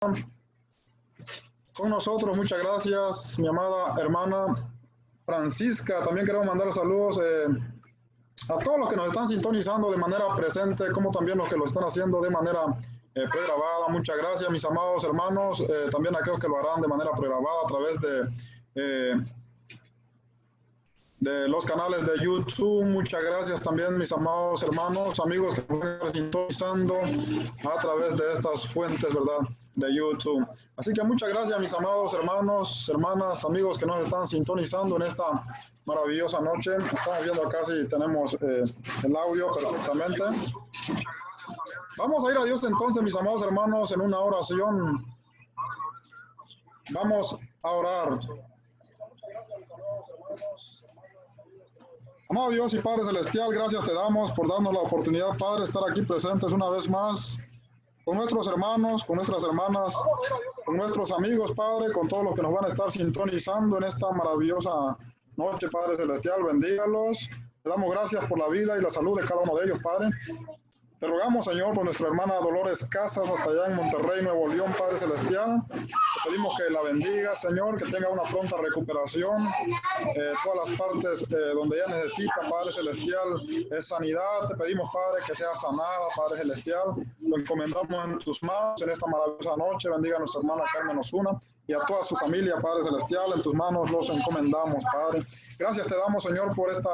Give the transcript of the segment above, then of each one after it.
con nosotros. Muchas gracias, mi amada hermana Francisca. También queremos mandar saludos a todos los que nos están sintonizando de manera presente, como también los que lo están haciendo de manera pregrabada. Muchas gracias, mis amados hermanos. También a aquellos que lo harán de manera pregrabada a través de los canales de YouTube. Muchas gracias también, mis amados hermanos, amigos que están sintonizando a través de estas fuentes, ¿verdad?, de YouTube. Así que muchas gracias, mis amados hermanos, hermanas, amigos que nos están sintonizando en esta maravillosa noche. Estamos viendo acá si tenemos el audio perfectamente. Vamos a ir a Dios entonces, mis amados hermanos, en una oración. Vamos a orar. Amado Dios y Padre Celestial, gracias te damos por darnos la oportunidad, Padre, de estar aquí presentes una vez más con nuestros hermanos, con nuestras hermanas, con nuestros amigos, Padre, con todos los que nos van a estar sintonizando en esta maravillosa noche, Padre Celestial. Bendígalos. Te damos gracias por la vida y la salud de cada uno de ellos, Padre. Te rogamos, Señor, por nuestra hermana Dolores Casas, hasta allá en Monterrey, Nuevo León, Padre Celestial. Te pedimos que la bendiga, Señor, que tenga una pronta recuperación. Todas las partes donde ella necesita, Padre Celestial, es sanidad. Te pedimos, Padre, que sea sanada, Padre Celestial. Lo encomendamos en tus manos en esta maravillosa noche. Bendiga a nuestra hermana Carmen Osuna y a toda su familia, Padre Celestial. En tus manos los encomendamos, Padre. Gracias te damos, Señor, por esta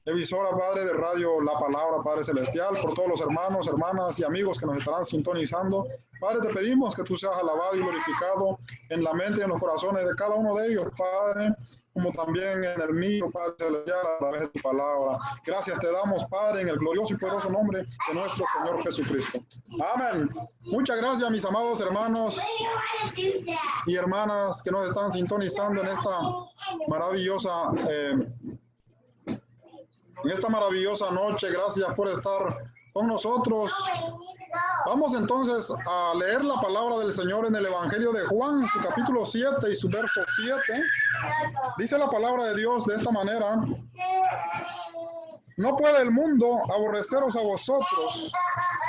emisora, Padre, de Radio La Palabra, Padre Celestial, por todos los hermanos, hermanas y amigos que nos estarán sintonizando. Padre, te pedimos que tú seas alabado y glorificado en la mente y en los corazones de cada uno de ellos, Padre, como también en el mío, Padre Celestial, a través de tu palabra. Gracias te damos, Padre, en el glorioso y poderoso nombre de nuestro Señor Jesucristo. Amén. Muchas gracias, mis amados hermanos y hermanas que nos están sintonizando en esta maravillosa noche. Gracias por estar con nosotros. Vamos entonces a leer la palabra del Señor en el Evangelio de Juan, su capítulo 7 y su verso 7. Dice la palabra de Dios de esta manera: no puede el mundo aborreceros a vosotros,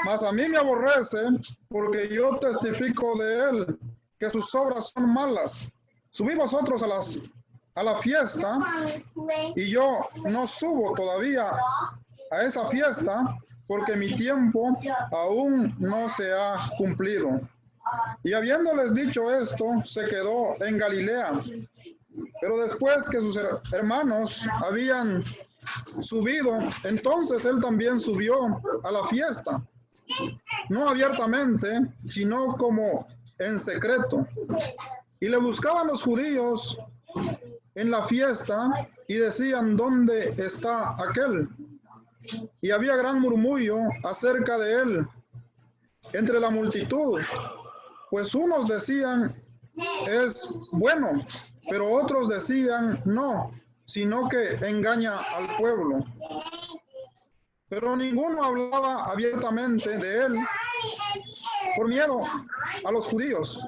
mas a mí me aborrece, porque yo testifico de él que sus obras son malas. Subid vosotros a la fiesta, y yo no subo todavía a esa fiesta, porque mi tiempo aún no se ha cumplido. Y habiéndoles dicho esto, se quedó en Galilea. Pero después que sus hermanos habían subido, entonces él también subió a la fiesta, no abiertamente, sino como en secreto. Y le buscaban los judíos en la fiesta y decían: ¿dónde está aquel? Y había gran murmullo acerca de él entre la multitud, pues unos decían: es bueno, pero otros decían: no, sino que engaña al pueblo. Pero ninguno hablaba abiertamente de él por miedo a los judíos.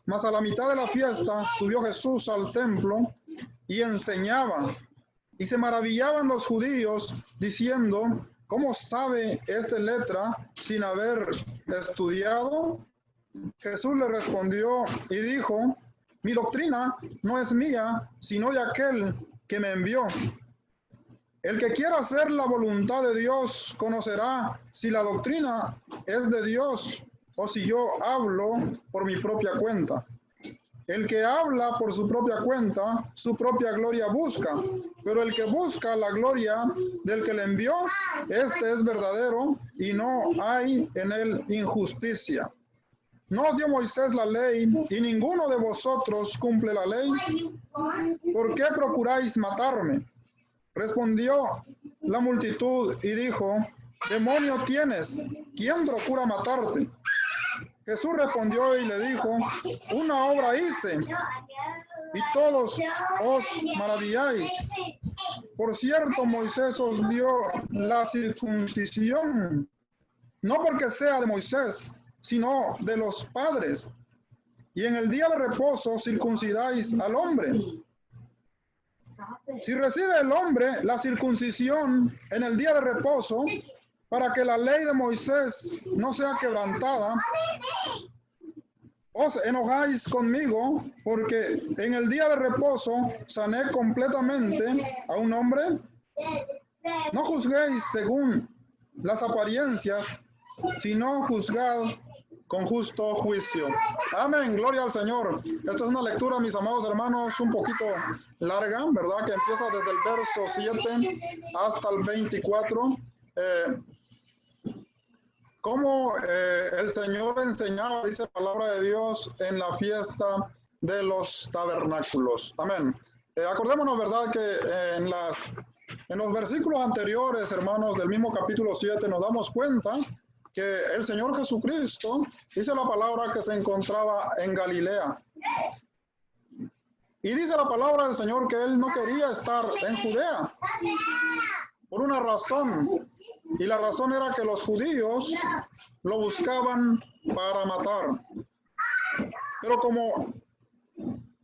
Mas a la mitad de la fiesta subió Jesús al templo y enseñaba. Y se maravillaban los judíos diciendo: ¿cómo sabe este letra sin haber estudiado? Jesús le respondió y dijo: mi doctrina no es mía, sino de aquel que me envió. El que quiera hacer la voluntad de Dios conocerá si la doctrina es de Dios o si yo hablo por mi propia cuenta. El que habla por su propia cuenta, su propia gloria busca, pero el que busca la gloria del que le envió, este es verdadero y no hay en él injusticia. ¿No os dio Moisés la ley y ninguno de vosotros cumple la ley? ¿Por qué procuráis matarme? Respondió la multitud y dijo: demonio tienes, ¿quién procura matarte? Jesús respondió y le dijo: una obra hice, y todos os maravilláis. Por cierto, Moisés os dio la circuncisión, no porque sea de Moisés, sino de los padres. Y en el día de reposo circuncidáis al hombre. Si recibe el hombre la circuncisión en el día de reposo, para que la ley de Moisés no sea quebrantada, os enojáis conmigo, porque en el día de reposo sané completamente a un hombre? No juzguéis según las apariencias, sino juzgad con justo juicio. Amén, gloria al Señor. Esta es una lectura, mis amados hermanos, un poquito larga, ¿verdad? Que empieza desde el verso 7 hasta el 24. Cómo el Señor enseñaba, dice la palabra de Dios, en la fiesta de los tabernáculos. Amén. Acordémonos, ¿verdad? Que en los versículos anteriores, hermanos, del mismo capítulo 7, nos damos cuenta que el Señor Jesucristo, dice la palabra, que se encontraba en Galilea. Y dice la palabra del Señor que Él no quería estar en Judea por una razón. Y la razón era que los judíos lo buscaban para matar. Pero como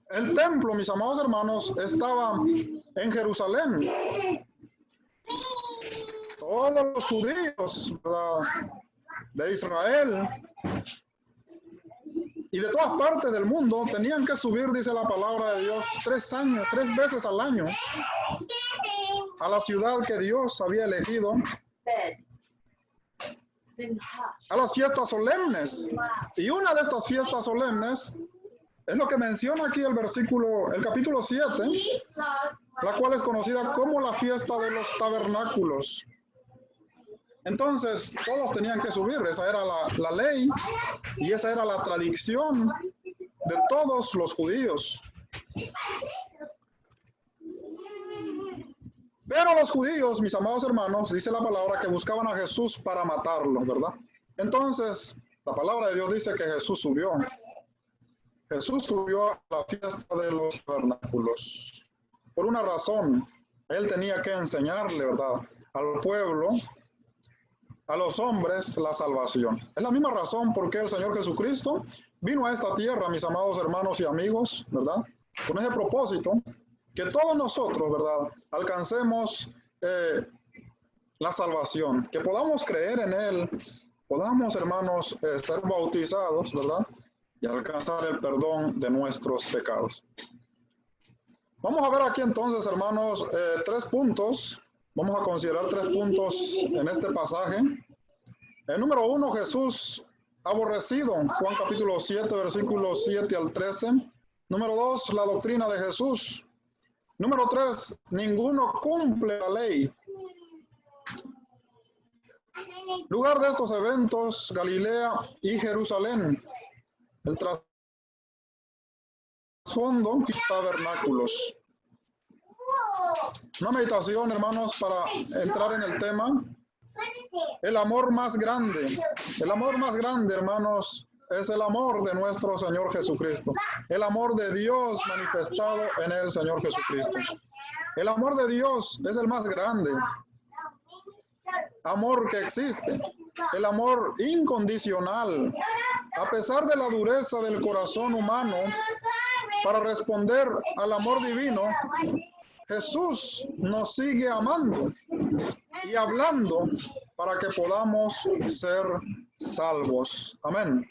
el templo, mis amados hermanos, estaba en Jerusalén, todos los judíos, ¿verdad?, de Israel y de todas partes del mundo tenían que subir, dice la palabra de Dios, 3 veces al año a la ciudad que Dios había elegido, a las fiestas solemnes. Y una de estas fiestas solemnes es lo que menciona aquí el capítulo 7, la cual es conocida como la fiesta de los tabernáculos. Entonces, todos tenían que subir, esa era la ley y esa era la tradición de todos los judíos. Pero los judíos, mis amados hermanos, dice la palabra que buscaban a Jesús para matarlo, ¿verdad? Entonces, la palabra de Dios dice que Jesús subió. Jesús subió a la fiesta de los tabernáculos. Por una razón, Él tenía que enseñarle, ¿verdad?, al pueblo, a los hombres, la salvación. Es la misma razón por qué el Señor Jesucristo vino a esta tierra, mis amados hermanos y amigos, ¿verdad? Con ese propósito, que todos nosotros, ¿verdad?, alcancemos la salvación, que podamos creer en Él, podamos, hermanos, ser bautizados, ¿verdad?, y alcanzar el perdón de nuestros pecados. Vamos a ver aquí entonces, hermanos, 3 puntos. Vamos a considerar 3 puntos en este pasaje. El número 1, Jesús aborrecido, Juan capítulo 7, versículos 7 al 13. Número 2, la doctrina de Jesús. Número 3, ninguno cumple la ley. Lugar de estos eventos, Galilea y Jerusalén. El trasfondo, tabernáculos. Una meditación, hermanos, para entrar en el tema. El amor más grande, hermanos, es el amor de nuestro Señor Jesucristo. El amor de Dios manifestado en el Señor Jesucristo. El amor de Dios es el más grande amor que existe. El amor incondicional. A pesar de la dureza del corazón humano, para responder al amor divino, Jesús nos sigue amando y hablando para que podamos ser salvos. Amén.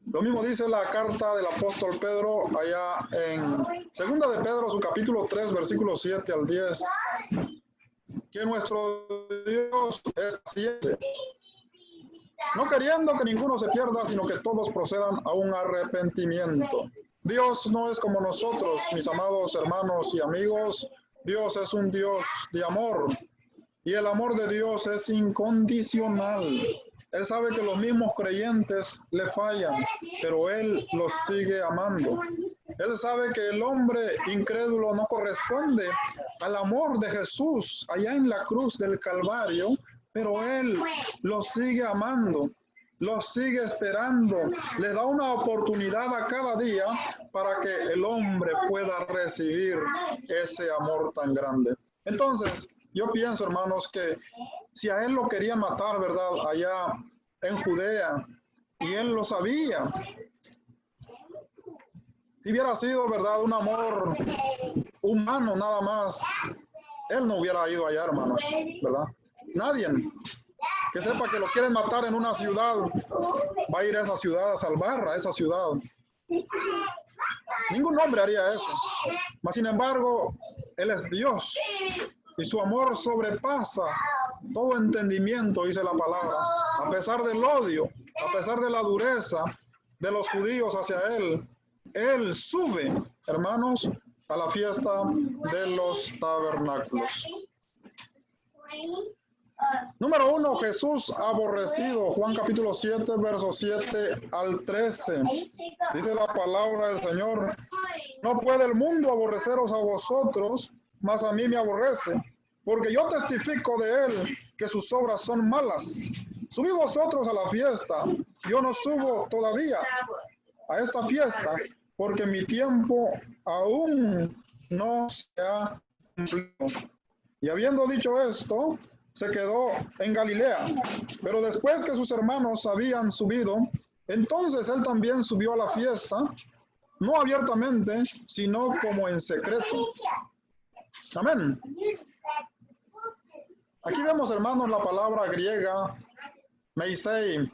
Lo mismo dice la carta del apóstol Pedro allá en 2 de Pedro, su capítulo 3, versículos 7 al 10, que nuestro Dios es paciente, no queriendo que ninguno se pierda, sino que todos procedan a un arrepentimiento. Dios no es como nosotros, mis amados hermanos y amigos. Dios es un Dios de amor y el amor de Dios es incondicional. Él sabe que los mismos creyentes le fallan, pero Él los sigue amando. Él sabe que el hombre incrédulo no corresponde al amor de Jesús allá en la cruz del Calvario, pero Él los sigue amando. Los sigue esperando, le da una oportunidad a cada día para que el hombre pueda recibir ese amor tan grande. Entonces, yo pienso, hermanos, que si a él lo querían matar, ¿verdad?, allá en Judea, y él lo sabía, si hubiera sido, ¿verdad?, un amor humano nada más, él no hubiera ido allá, hermanos, ¿verdad? Nadie que sepa que lo quieren matar en una ciudad va a ir a esa ciudad a salvar a esa ciudad. Ningún hombre haría eso. Mas sin embargo, Él es Dios y su amor sobrepasa todo entendimiento, dice la palabra. A pesar del odio, a pesar de la dureza de los judíos hacia Él, Él sube, hermanos, a la fiesta de los tabernáculos. Número 1, Jesús aborrecido. Juan capítulo 7, versos 7 al 13. Dice la palabra del Señor: no puede el mundo aborreceros a vosotros, mas a mí me aborrece, porque yo testifico de Él que sus obras son malas. Subid vosotros a la fiesta. Yo no subo todavía a esta fiesta, porque mi tiempo aún no se ha cumplido. Y habiendo dicho esto, se quedó en Galilea. Pero después que sus hermanos habían subido, entonces él también subió a la fiesta, no abiertamente, sino como en secreto. Amén. Aquí vemos, hermanos, la palabra griega meisei,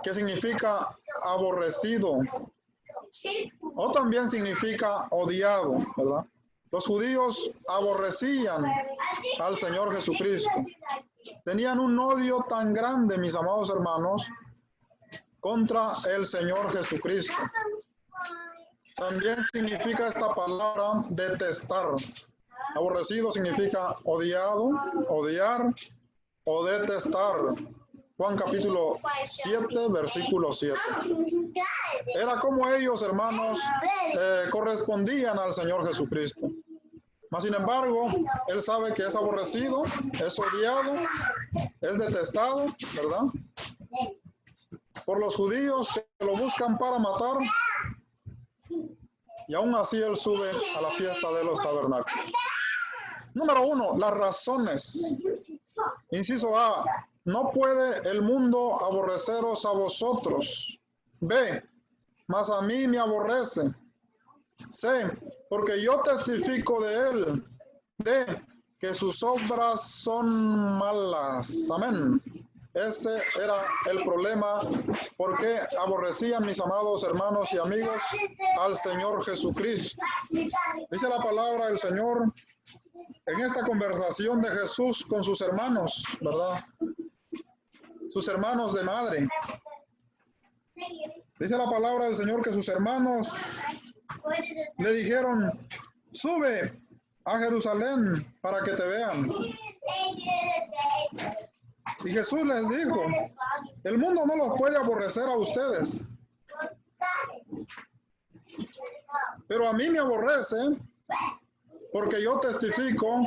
que significa aborrecido, o también significa odiado, ¿verdad? Los judíos aborrecían al Señor Jesucristo. Tenían un odio tan grande, mis amados hermanos, contra el Señor Jesucristo. También significa esta palabra detestar. Aborrecido significa odiado, odiar o detestar. Juan capítulo 7, versículo 7. Era como ellos, hermanos, correspondían al Señor Jesucristo. Mas sin embargo, Él sabe que es aborrecido, es odiado, es detestado, ¿verdad? Por los judíos que lo buscan para matar. Y aún así Él sube a la fiesta de los tabernáculos. Número 1, las razones. Inciso A, no puede el mundo aborreceros a vosotros. B, mas a mí me aborrece. C, porque yo testifico de Él. D, que sus obras son malas. Amén. Ese era el problema, porque aborrecían, mis amados hermanos y amigos, al Señor Jesucristo. Dice la palabra del Señor en esta conversación de Jesús con sus hermanos, ¿verdad? Sus hermanos de madre. Dice la palabra del Señor que sus hermanos le dijeron: sube a Jerusalén para que te vean. Y Jesús les dijo: el mundo no los puede aborrecer a ustedes, pero a mí me aborrece, porque yo testifico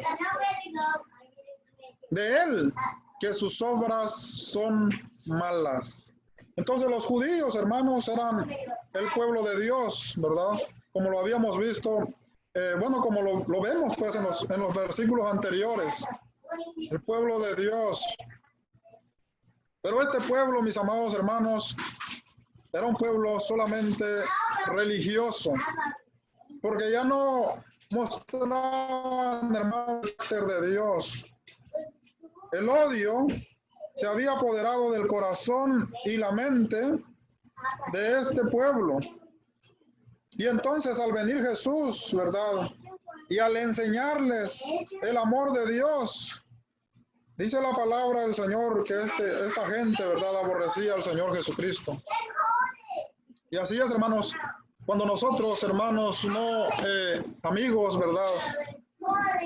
de Él que sus obras son malas. Entonces los judíos, hermanos, eran el pueblo de Dios, ¿verdad? Como lo habíamos visto, como lo vemos pues en los versículos anteriores. El pueblo de Dios. Pero este pueblo, mis amados hermanos, era un pueblo solamente religioso, porque ya no mostraban, hermanos, el carácter de Dios. El odio se había apoderado del corazón y la mente de este pueblo. Y entonces al venir Jesús, ¿verdad? Y al enseñarles el amor de Dios, dice la palabra del Señor que esta gente, ¿verdad?, aborrecía al Señor Jesucristo. Y así es, hermanos, cuando nosotros, hermanos, amigos, ¿verdad?,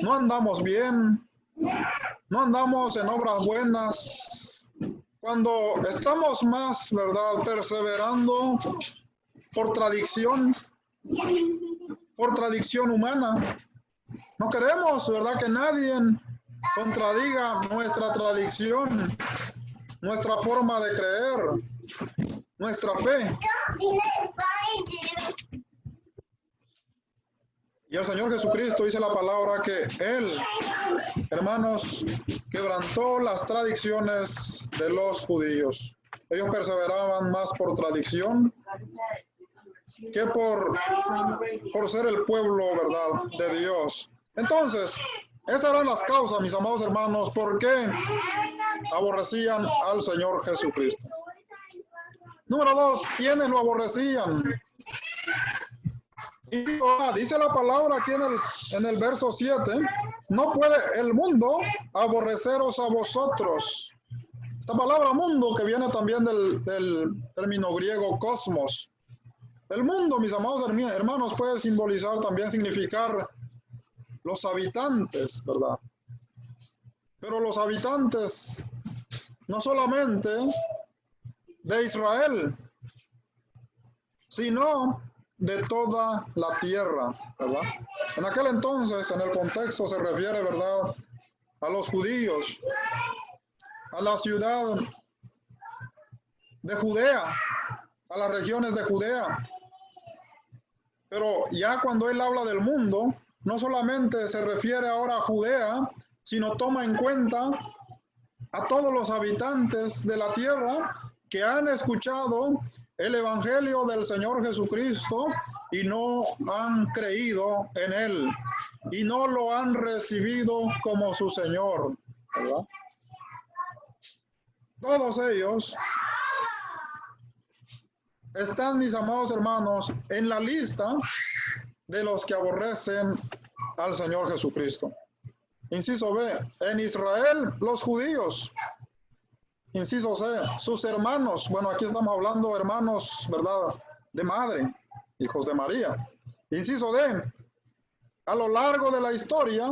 no andamos bien, no andamos en obras buenas, cuando estamos más, ¿verdad?, perseverando por tradición humana, no queremos, ¿verdad?, que nadie contradiga nuestra tradición, nuestra forma de creer, nuestra fe. Y el Señor Jesucristo dice la palabra que Él, hermanos, quebrantó las tradiciones de los judíos. Ellos perseveraban más por tradición que por ser el pueblo, ¿verdad?, de Dios. Entonces, esas eran las causas, mis amados hermanos, por qué aborrecían al Señor Jesucristo. Número 2, ¿quiénes lo aborrecían? Y dice la palabra aquí en el verso 7, no puede el mundo aborreceros a vosotros. Esta palabra mundo, que viene también del término griego cosmos. El mundo, mis amados hermanos, puede simbolizar, también significar los habitantes, ¿verdad? Pero los habitantes no solamente de Israel, sino de toda la tierra, ¿verdad? En aquel entonces, en el contexto, se refiere, ¿verdad?, a los judíos, a la ciudad de Judea, a las regiones de Judea. Pero ya cuando él habla del mundo, no solamente se refiere ahora a Judea, sino toma en cuenta a todos los habitantes de la tierra que han escuchado el Evangelio del Señor Jesucristo y no han creído en Él y no lo han recibido como su Señor, ¿verdad? Todos ellos están, mis amados hermanos, en la lista de los que aborrecen al Señor Jesucristo. Inciso B, en Israel los judíos. Inciso C, sus hermanos. Bueno, aquí estamos hablando hermanos, ¿verdad?, de madre, hijos de María. Inciso D, a lo largo de la historia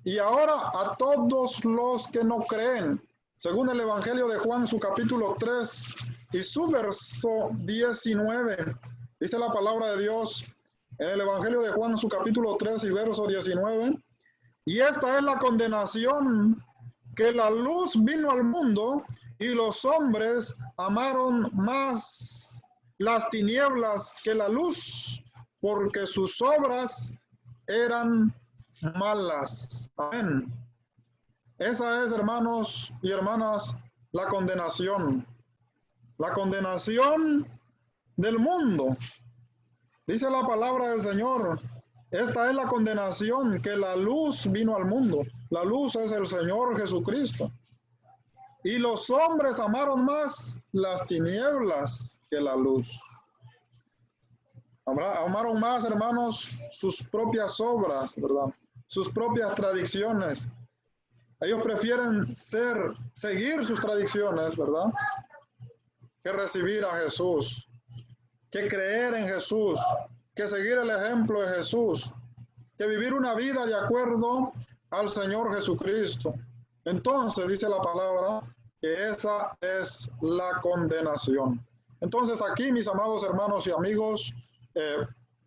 y ahora a todos los que no creen. Según el Evangelio de Juan, su capítulo 3 y su verso 19, dice la palabra de Dios en el Evangelio de Juan, su capítulo 3 y verso 19, y esta es la condenación, que la luz vino al mundo y los hombres amaron más las tinieblas que la luz, porque sus obras eran malas. Amén. Esa es, hermanos y hermanas, la condenación. La condenación del mundo. Dice la palabra del Señor, esta es la condenación, que la luz vino al mundo. La luz es el Señor Jesucristo. Y los hombres amaron más las tinieblas que la luz. Amaron más, hermanos, sus propias obras, ¿verdad? Sus propias tradiciones. Ellos prefieren seguir sus tradiciones, ¿verdad?, que recibir a Jesús, que creer en Jesús, que seguir el ejemplo de Jesús, que vivir una vida de acuerdo al Señor Jesucristo. Entonces, dice la palabra, que esa es la condenación. Entonces, aquí, mis amados hermanos y amigos,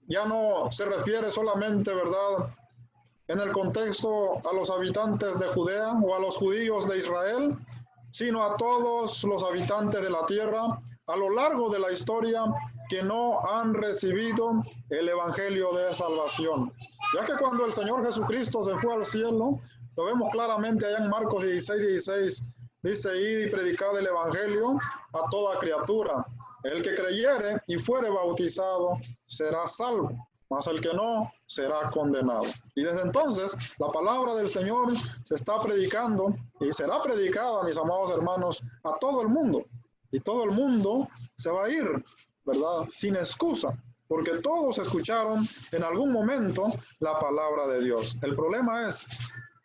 ya no se refiere solamente, ¿verdad?, en el contexto a los habitantes de Judea o a los judíos de Israel, sino a todos los habitantes de la tierra a lo largo de la historia que no han recibido el Evangelio de salvación. Ya que cuando el Señor Jesucristo se fue al cielo, lo vemos claramente allá en Marcos 16, dice, id y predicad el Evangelio a toda criatura. El que creyere y fuere bautizado será salvo, mas el que no será condenado. Y desde entonces la palabra del Señor se está predicando y será predicada, mis amados hermanos, a todo el mundo. Y todo el mundo se va a ir, ¿verdad?, sin excusa, porque todos escucharon en algún momento la palabra de Dios. El problema es,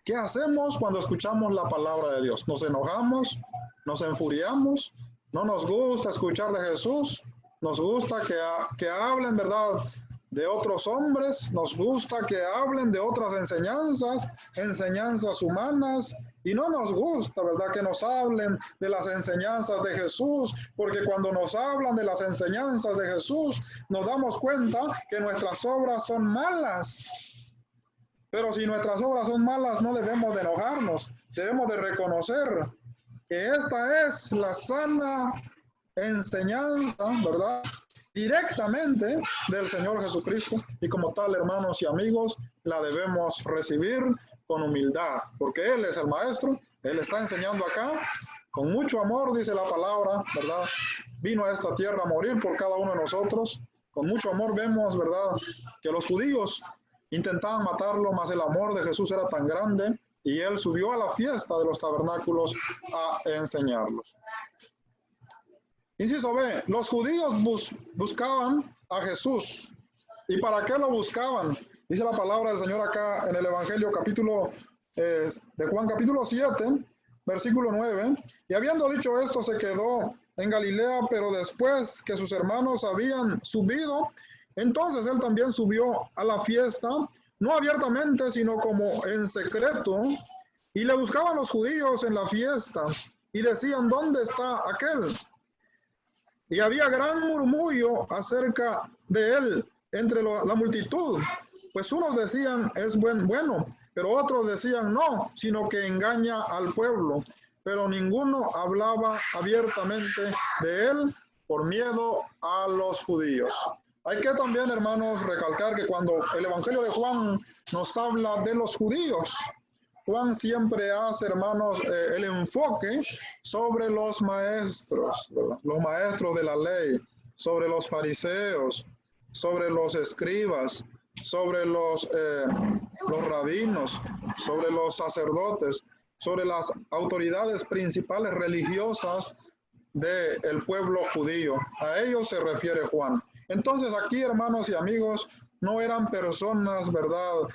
¿qué hacemos cuando escuchamos la palabra de Dios? ¿Nos enojamos? ¿Nos enfuriamos? ¿No nos gusta escuchar de Jesús? ¿Nos gusta que hablen, verdad, de otros hombres? ¿Nos gusta que hablen de otras enseñanzas humanas? Y no nos gusta, ¿verdad?, que nos hablen de las enseñanzas de Jesús, porque cuando nos hablan de las enseñanzas de Jesús, nos damos cuenta que nuestras obras son malas. Pero si nuestras obras son malas, no debemos de enojarnos, debemos de reconocer que esta es la sana enseñanza, ¿verdad?, directamente del Señor Jesucristo, y como tal, hermanos y amigos, la debemos recibir con humildad, porque Él es el Maestro, Él está enseñando acá, con mucho amor, dice la palabra, ¿verdad? Vino a esta tierra a morir por cada uno de nosotros, con mucho amor vemos, ¿verdad?, que los judíos intentaban matarlo, mas el amor de Jesús era tan grande, y Él subió a la fiesta de los tabernáculos a enseñarlos. Inciso B, los judíos buscaban a Jesús. ¿Y para qué lo buscaban? Dice la palabra del Señor acá en el Evangelio de Juan capítulo 7, versículo 9. Y habiendo dicho esto, se quedó en Galilea, pero después que sus hermanos habían subido, entonces él también subió a la fiesta, no abiertamente, sino como en secreto. Y le buscaban los judíos en la fiesta y decían, ¿dónde está aquel? Y había gran murmullo acerca de él entre la multitud, pues unos decían es bueno, pero otros decían no, sino que engaña al pueblo. Pero ninguno hablaba abiertamente de él por miedo a los judíos. Hay que también, hermanos, recalcar que cuando el Evangelio de Juan nos habla de los judíos, Juan siempre hace, hermanos, el enfoque sobre los maestros, ¿verdad? Los maestros de la ley, sobre los fariseos, sobre los escribas, sobre los rabinos, sobre los sacerdotes, sobre las autoridades principales religiosas del pueblo judío. A ellos se refiere Juan. Entonces aquí, hermanos y amigos, no eran personas, ¿verdad?,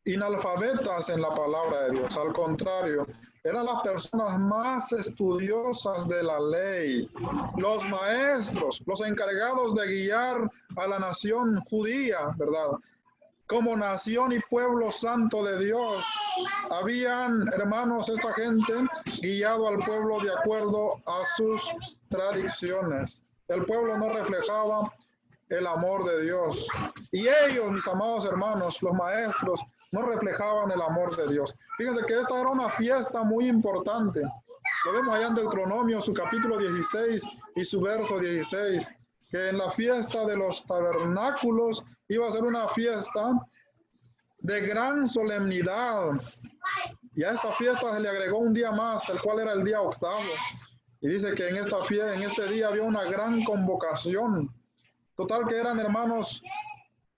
inalfabetas en la palabra de Dios. Al contrario, eran las personas más estudiosas de la ley, los maestros, los encargados de guiar a la nación judía, ¿verdad?, como nación y pueblo santo de Dios. Habían, hermanos, esta gente guiado al pueblo de acuerdo a sus tradiciones. El pueblo no reflejaba el amor de Dios. Y ellos, mis amados hermanos, los maestros, no reflejaban el amor de Dios. Fíjense que esta era una fiesta muy importante. Lo vemos allá en Deuteronomio, su capítulo 16 y su verso 16, que en la fiesta de los tabernáculos iba a ser una fiesta de gran solemnidad. Y a esta fiesta se le agregó un día más, el cual era el día octavo. Y dice que en esta fiesta, en este día había una gran convocación. Total que eran, hermanos,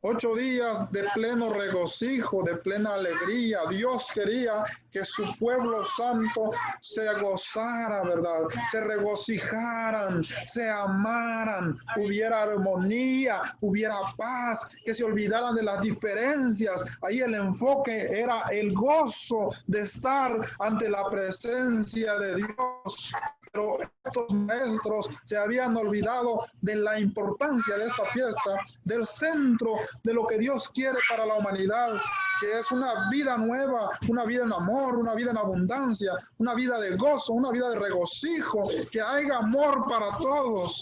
8 días de pleno regocijo, de plena alegría. Dios quería que su pueblo santo se gozara, ¿verdad? Se regocijaran, se amaran, hubiera armonía, hubiera paz, que se olvidaran de las diferencias. Ahí el enfoque era el gozo de estar ante la presencia de Dios. Pero estos maestros se habían olvidado de la importancia de esta fiesta, del centro de lo que Dios quiere para la humanidad, que es una vida nueva, una vida en amor, una vida en abundancia, una vida de gozo, una vida de regocijo, que haya amor para todos.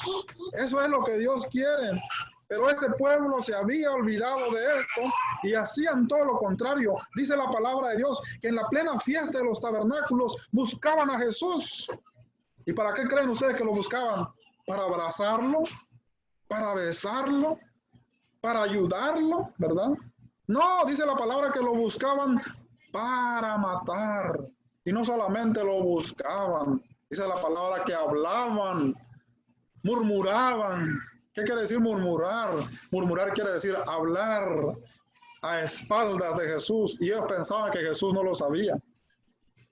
Eso es lo que Dios quiere. Pero ese pueblo se había olvidado de esto y hacían todo lo contrario. Dice la palabra de Dios que en la plena fiesta de los tabernáculos buscaban a Jesús. ¿Y para qué creen ustedes que lo buscaban? ¿Para abrazarlo? ¿Para besarlo? ¿Para ayudarlo? ¿Verdad? No, dice la palabra que lo buscaban para matar. Y no solamente lo buscaban, dice la palabra que hablaban, murmuraban. ¿Qué quiere decir murmurar? Murmurar quiere decir hablar a espaldas de Jesús. Y ellos pensaban que Jesús no lo sabía.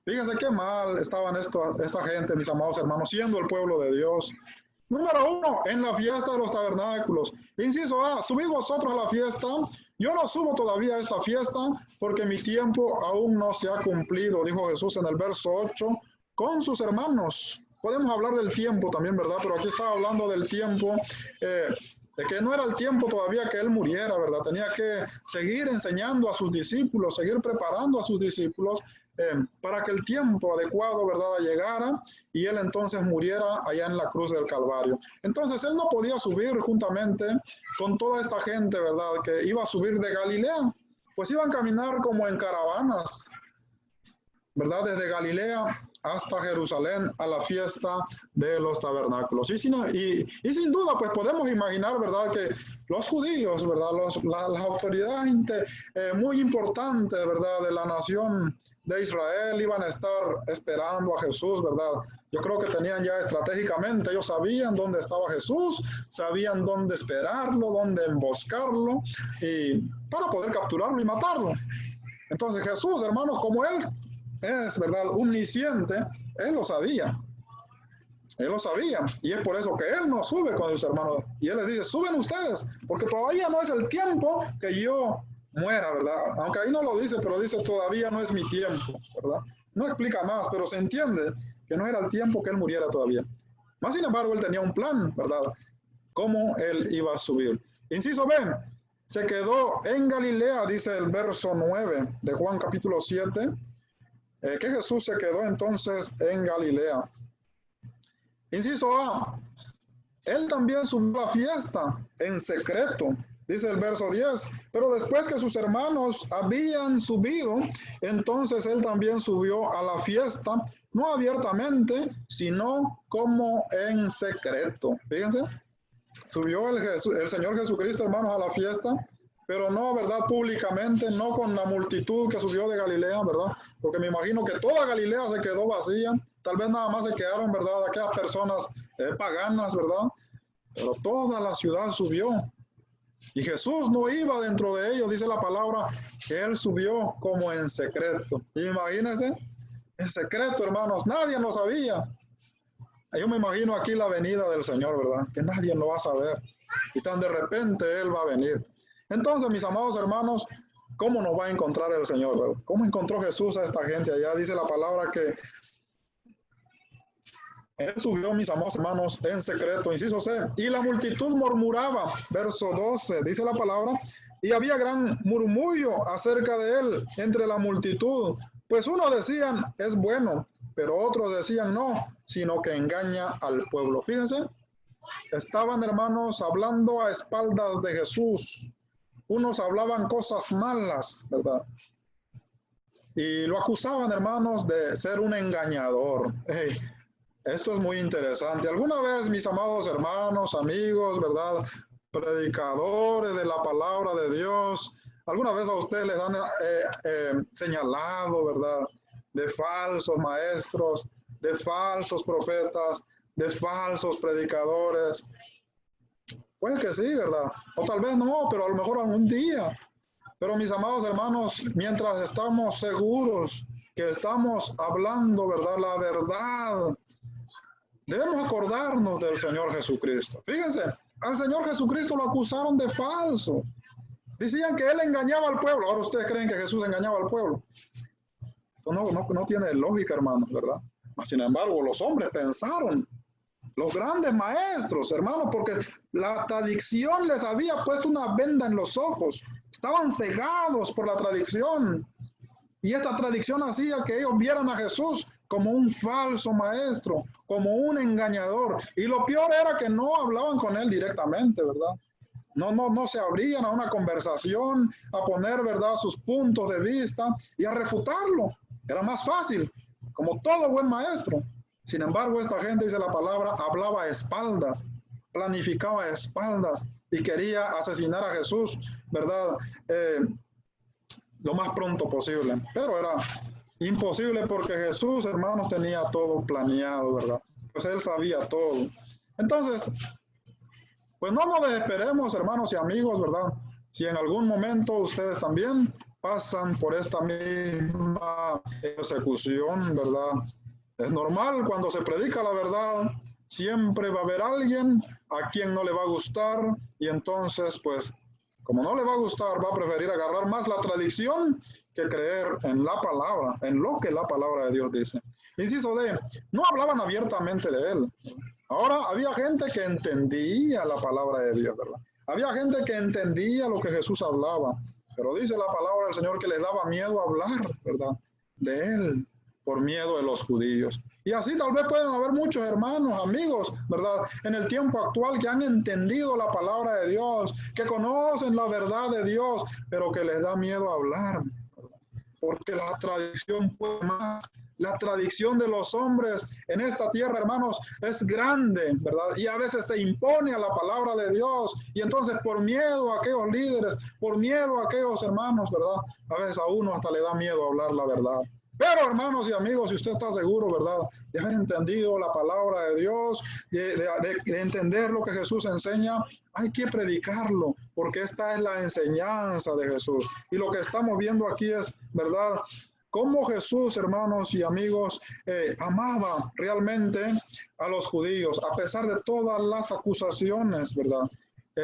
Fíjense qué mal estaban esta gente, mis amados hermanos, siendo el pueblo de Dios. Número 1, en la fiesta de los tabernáculos. Inciso A, subid vosotros a la fiesta. Yo no subo todavía a esta fiesta porque mi tiempo aún no se ha cumplido, dijo Jesús en el verso 8, con sus hermanos. Podemos hablar del tiempo también, ¿verdad? Pero aquí estaba hablando del tiempo, de que no era el tiempo todavía que él muriera, ¿verdad? Tenía que seguir enseñando a sus discípulos, seguir preparando a sus discípulos para que el tiempo adecuado, ¿verdad?, llegara y él entonces muriera allá en la cruz del Calvario. Entonces él no podía subir juntamente con toda esta gente, ¿verdad?, que iba a subir de Galilea, pues iban a caminar como en caravanas, ¿verdad?, desde Galilea hasta Jerusalén a la fiesta de los tabernáculos. Y sin duda, pues podemos imaginar, ¿verdad?, que los judíos, ¿verdad?, las autoridades muy importantes, ¿verdad?, de la nación de Israel iban a estar esperando a Jesús, ¿verdad? Yo creo que tenían ya estratégicamente, ellos sabían dónde estaba Jesús, sabían dónde esperarlo, dónde emboscarlo, y para poder capturarlo y matarlo. Entonces Jesús, hermanos, como él es, ¿verdad?, omnisciente, él lo sabía. Él lo sabía, y es por eso que él no sube con sus hermanos. Y él les dice, suben ustedes, porque todavía no es el tiempo que yo muera, ¿verdad? Aunque ahí no lo dice, pero dice, todavía no es mi tiempo, ¿verdad? No explica más, pero se entiende que no era el tiempo que él muriera todavía. Más sin embargo, él tenía un plan, ¿verdad? Cómo él iba a subir. Inciso B, se quedó en Galilea, dice el verso 9 de Juan capítulo 7, que Jesús se quedó entonces en Galilea. Inciso A, él también subió a la fiesta en secreto, dice el verso 10, pero después que sus hermanos habían subido, entonces él también subió a la fiesta, no abiertamente, sino como en secreto. Fíjense, subió el Señor Jesucristo, hermanos, a la fiesta, pero no, ¿verdad? Públicamente, no con la multitud que subió de Galilea, ¿verdad? Porque me imagino que toda Galilea se quedó vacía, tal vez nada más se quedaron, ¿verdad? Aquellas personas paganas, ¿verdad? Pero toda la ciudad subió. Y Jesús no iba dentro de ellos, dice la palabra, que él subió como en secreto. Imagínense, en secreto, hermanos, nadie lo sabía. Yo me imagino aquí la venida del Señor, ¿verdad? Que nadie lo va a saber. Y tan de repente Él va a venir. Entonces, mis amados hermanos, ¿cómo nos va a encontrar el Señor, verdad? ¿Cómo encontró Jesús a esta gente allá? Dice la palabra que Él subió, mis amados hermanos, en secreto, inciso C, y la multitud murmuraba, verso 12, dice la palabra, y había gran murmullo acerca de Él entre la multitud, pues unos decían, es bueno, pero otros decían no, sino que engaña al pueblo. Fíjense, estaban, hermanos, hablando a espaldas de Jesús. Unos hablaban cosas malas, ¿verdad? Y lo acusaban, hermanos, de ser un engañador. Hey, esto es muy interesante. Alguna vez, mis amados hermanos, amigos, ¿verdad? Predicadores de la palabra de Dios, alguna vez a ustedes les han señalado, ¿verdad? De falsos maestros, de falsos profetas, de falsos predicadores. Puede que sí, ¿verdad? O tal vez no, pero a lo mejor algún día. Pero mis amados hermanos, mientras estamos seguros que estamos hablando, ¿verdad? La verdad, debemos acordarnos del Señor Jesucristo. Fíjense, al Señor Jesucristo lo acusaron de falso. Decían que Él engañaba al pueblo. Ahora ustedes creen que Jesús engañaba al pueblo. Eso no tiene lógica, hermanos, ¿verdad? Sin embargo, los hombres pensaron, los grandes maestros, hermanos, porque la tradición les había puesto una venda en los ojos. Estaban cegados por la tradición. Y esta tradición hacía que ellos vieran a Jesús como un falso maestro, como un engañador. Y lo peor era que no hablaban con él directamente, ¿verdad? No se abrían a una conversación, a poner, ¿verdad?, sus puntos de vista y a refutarlo. Era más fácil, como todo buen maestro. Sin embargo, esta gente, dice la palabra, hablaba a espaldas, planificaba a espaldas y quería asesinar a Jesús, ¿verdad? Lo más pronto posible. Pero era imposible porque Jesús, hermanos, tenía todo planeado, ¿verdad? Pues Él sabía todo. Entonces, pues no nos desesperemos, hermanos y amigos, ¿verdad? Si en algún momento ustedes también pasan por esta misma persecución, ¿verdad? Es normal cuando se predica la verdad, siempre va a haber alguien a quien no le va a gustar y entonces, pues, como no le va a gustar, va a preferir agarrar más la tradición que creer en la palabra, en lo que la palabra de Dios dice. Inciso D, no hablaban abiertamente de Él. Ahora había gente que entendía la palabra de Dios, ¿verdad? Había gente que entendía lo que Jesús hablaba, pero dice la palabra del Señor que les daba miedo hablar, ¿verdad? De Él, por miedo de los judíos. Y así tal vez pueden haber muchos hermanos, amigos, ¿verdad? En el tiempo actual que han entendido la palabra de Dios, que conocen la verdad de Dios, pero que les da miedo hablar, ¿verdad? Porque la tradición puede más. La tradición de los hombres en esta tierra, hermanos, es grande, ¿verdad? Y a veces se impone a la palabra de Dios. Y entonces por miedo a aquellos líderes, por miedo a aquellos hermanos, ¿verdad? A veces a uno hasta le da miedo hablar la verdad. Pero hermanos y amigos, si usted está seguro, ¿verdad?, de haber entendido la palabra de Dios, de entender lo que Jesús enseña, hay que predicarlo, porque esta es la enseñanza de Jesús. Y lo que estamos viendo aquí es, ¿verdad?, cómo Jesús, hermanos y amigos, amaba realmente a los judíos, a pesar de todas las acusaciones, ¿verdad?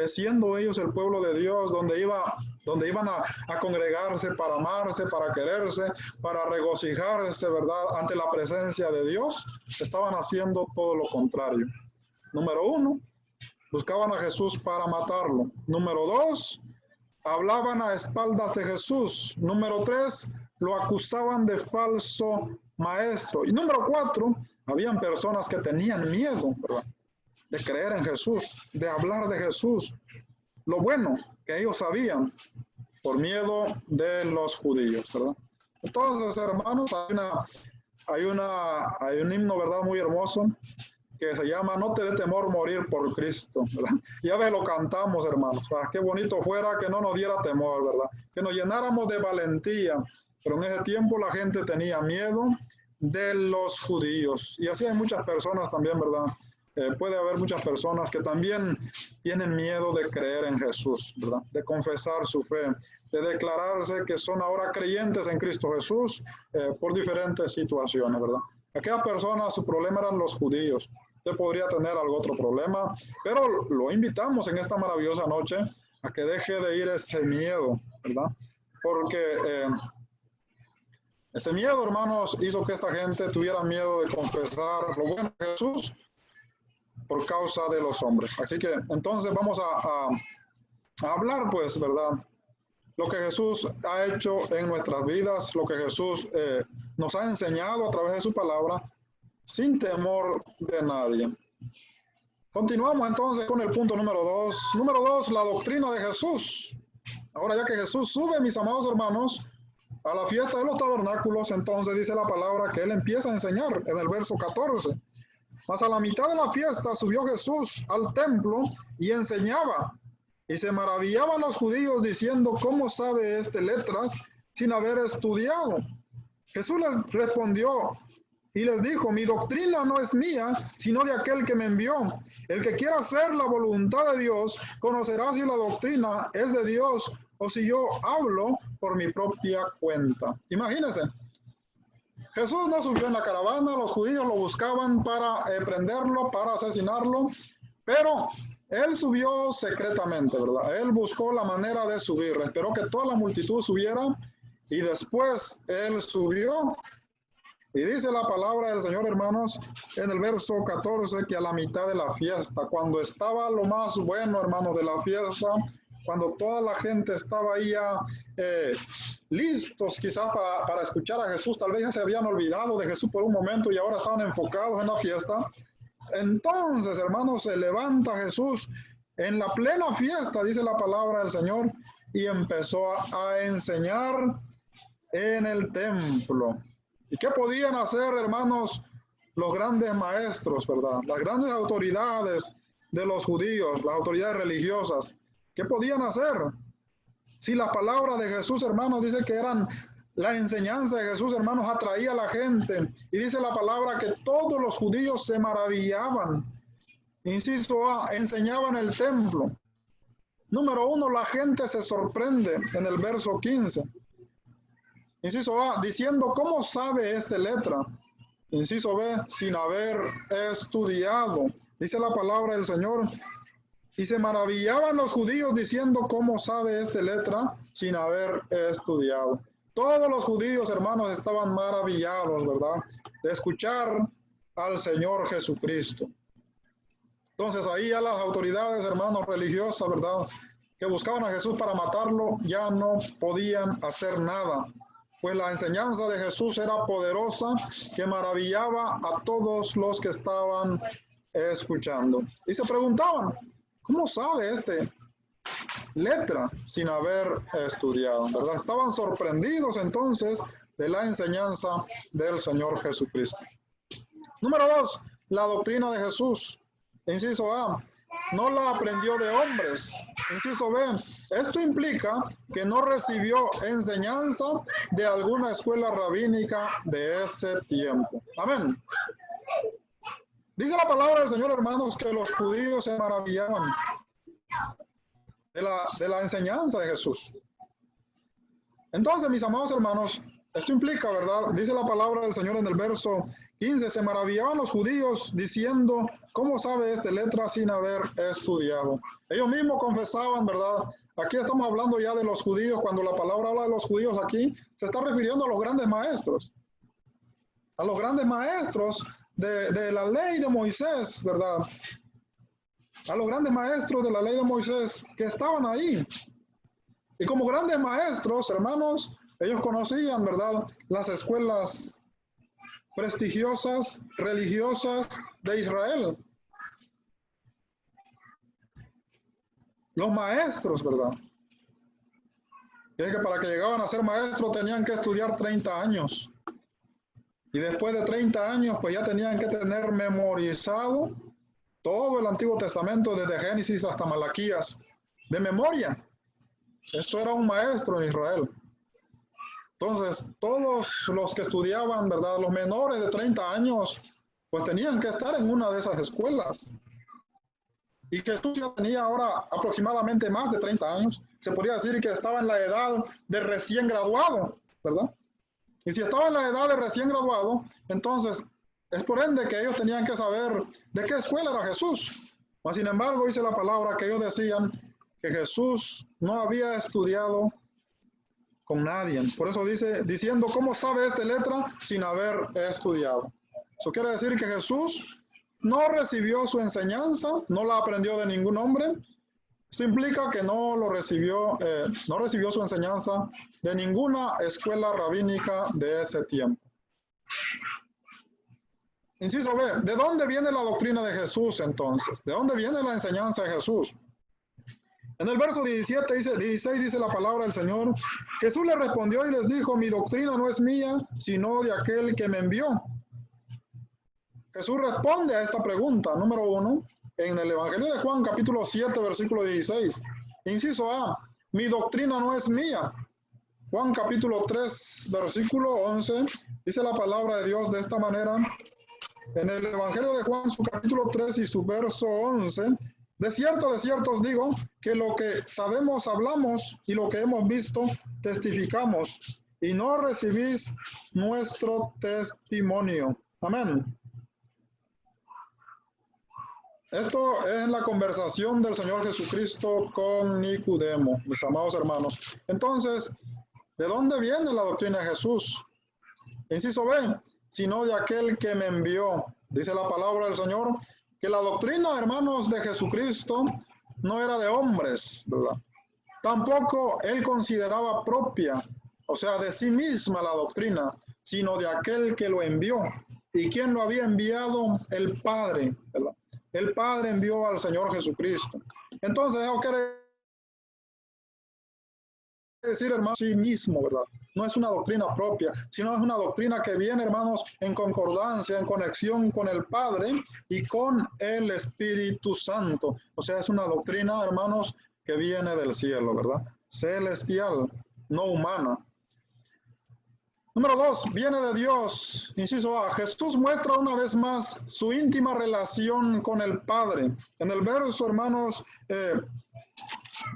Siendo ellos el pueblo de Dios, donde iban a congregarse para amarse, para quererse, para regocijarse, ¿verdad? Ante la presencia de Dios, estaban haciendo todo lo contrario. Número 1, buscaban a Jesús para matarlo. Número 2, hablaban a espaldas de Jesús. Número 3, lo acusaban de falso maestro. Y número 4, habían personas que tenían miedo, ¿verdad?, de creer en Jesús, de hablar de Jesús, lo bueno que ellos sabían, por miedo de los judíos, ¿verdad? Entonces, hermanos, hay un himno, ¿verdad?, muy hermoso, que se llama No te dé temor morir por Cristo, ¿verdad? Ya ves, lo cantamos, hermanos. Qué bonito fuera que no nos diera temor, ¿verdad? Que nos llenáramos de valentía. Pero en ese tiempo la gente tenía miedo de los judíos. Y así hay muchas personas también, ¿verdad? Puede haber muchas personas que también tienen miedo de creer en Jesús, ¿verdad? De confesar su fe, de declararse que son ahora creyentes en Cristo Jesús por diferentes situaciones, ¿verdad? Aquellas personas, su problema eran los judíos. Usted podría tener algún otro problema, pero lo invitamos en esta maravillosa noche a que deje de ir ese miedo, ¿verdad? Porque ese miedo, hermanos, hizo que esta gente tuviera miedo de confesar lo bueno de Jesús por causa de los hombres. Así que entonces vamos a hablar, pues, ¿verdad?, lo que Jesús ha hecho en nuestras vidas, lo que Jesús nos ha enseñado a través de su palabra, sin temor de nadie. Continuamos entonces con el punto número 2. Número 2, la doctrina de Jesús. Ahora, ya que Jesús sube, mis amados hermanos, a la fiesta de los tabernáculos, entonces dice la palabra que Él empieza a enseñar en el verso 14. Mas a la mitad de la fiesta subió Jesús al templo y enseñaba. Y se maravillaban los judíos diciendo, ¿cómo sabe este letras sin haber estudiado? Jesús les respondió y les dijo, mi doctrina no es mía, sino de aquel que me envió. El que quiera hacer la voluntad de Dios, conocerá si la doctrina es de Dios o si yo hablo por mi propia cuenta. Imagínense. Jesús no subió en la caravana, los judíos lo buscaban para prenderlo, para asesinarlo, pero Él subió secretamente, ¿verdad? Él buscó la manera de subir, esperó que toda la multitud subiera y después Él subió. Y dice la palabra del Señor, hermanos, en el verso 14, que a la mitad de la fiesta, cuando estaba lo más bueno, hermanos, de la fiesta, cuando toda la gente estaba ahí ya listos quizás para escuchar a Jesús, tal vez ya se habían olvidado de Jesús por un momento y ahora estaban enfocados en la fiesta. Entonces, hermanos, se levanta Jesús en la plena fiesta, dice la palabra del Señor, y empezó a enseñar en el templo. ¿Y qué podían hacer, hermanos, los grandes maestros, verdad? Las grandes autoridades de los judíos, las autoridades religiosas. ¿Qué podían hacer? Si la palabra de Jesús, hermanos, dice que eran la enseñanza de Jesús, hermanos, atraía a la gente. Y dice la palabra que todos los judíos se maravillaban. Inciso A, enseñaban el templo. Número 1, la gente se sorprende en el verso 15. Inciso A, diciendo, ¿cómo sabe esta letra? Inciso B, sin haber estudiado. Dice la palabra del Señor. Y se maravillaban los judíos diciendo, ¿cómo sabe esta letra? Sin haber estudiado. Todos los judíos, hermanos, estaban maravillados, ¿verdad?, de escuchar al Señor Jesucristo. Entonces ahí ya las autoridades, hermanos, religiosas, ¿verdad?, que buscaban a Jesús para matarlo, ya no podían hacer nada. Pues la enseñanza de Jesús era poderosa, que maravillaba a todos los que estaban escuchando. Y se preguntaban, ¿cómo sabe este letra sin haber estudiado? ¿Verdad? Estaban sorprendidos entonces de la enseñanza del Señor Jesucristo. Número 2, la doctrina de Jesús. Inciso A, no la aprendió de hombres. Inciso B, esto implica que no recibió enseñanza de alguna escuela rabínica de ese tiempo. Amén. Dice la palabra del Señor, hermanos, que los judíos se maravillaban de la enseñanza de Jesús. Entonces, mis amados hermanos, Esto implica, ¿verdad? Dice la palabra del Señor en el verso 15, se maravillaban los judíos diciendo, ¿cómo sabe esta letra sin haber estudiado? Ellos mismos confesaban, ¿verdad? Aquí estamos hablando ya de los judíos, cuando la palabra habla de los judíos aquí, se está refiriendo a los grandes maestros. A los grandes maestros de la ley de Moisés, ¿verdad? A los grandes maestros de la ley de Moisés que estaban ahí. Y como grandes maestros, hermanos, ellos conocían, ¿verdad?, las escuelas prestigiosas, religiosas de Israel. Los maestros, ¿verdad? Y es que para que llegaban a ser maestros tenían que estudiar 30 años. Y después de 30 años, pues ya tenían que tener memorizado todo el Antiguo Testamento, desde Génesis hasta Malaquías, de memoria. Esto era un maestro en Israel. Entonces, todos los que estudiaban, ¿verdad?, los menores de 30 años, pues tenían que estar en una de esas escuelas. Y Jesús ya tenía ahora aproximadamente más de 30 años. Se podría decir que estaba en la edad de recién graduado, ¿verdad? Y si estaba en la edad de recién graduado, entonces es por ende que ellos tenían que saber de qué escuela era Jesús. Mas, sin embargo, dice la palabra que ellos decían que Jesús no había estudiado con nadie. Por eso dice, diciendo, ¿cómo sabe esta letra sin haber estudiado? Eso quiere decir que Jesús no recibió su enseñanza, no la aprendió de ningún hombre. Esto implica que no recibió su enseñanza de ninguna escuela rabínica de ese tiempo. Inciso B, ¿de dónde viene la doctrina de Jesús entonces? ¿De dónde viene la enseñanza de Jesús? En el verso 16 dice la palabra del Señor, Jesús le respondió y les dijo, mi doctrina no es mía, sino de aquel que me envió. Jesús responde a esta pregunta, número 1, en el Evangelio de Juan, capítulo 7, versículo 16. Inciso A, mi doctrina no es mía. Juan, capítulo 3, versículo 11, dice la palabra de Dios de esta manera. En el Evangelio de Juan, su capítulo 3 y su verso 11, de cierto os digo, que lo que sabemos hablamos y lo que hemos visto testificamos, y no recibís nuestro testimonio. Amén. Esto es la conversación del Señor Jesucristo con Nicodemo, mis amados hermanos. Entonces, ¿de dónde viene la doctrina de Jesús? Inciso B, sino de aquel que me envió. Dice la palabra del Señor que la doctrina, hermanos, de Jesucristo no era de hombres, ¿verdad? Tampoco él consideraba propia, o sea, de sí misma la doctrina, sino de aquel que lo envió. ¿Y quién lo había enviado? El Padre, ¿verdad? El Padre envió al Señor Jesucristo. Entonces, eso quiere decir, hermanos, sí mismo, ¿verdad? No es una doctrina propia, sino es una doctrina que viene, hermanos, en concordancia, en conexión con el Padre y con el Espíritu Santo. O sea, es una doctrina, hermanos, que viene del cielo, ¿verdad? Celestial, no humana. Número 2, viene de Dios. Inciso A, Jesús muestra una vez más su íntima relación con el Padre. En el verso, hermanos,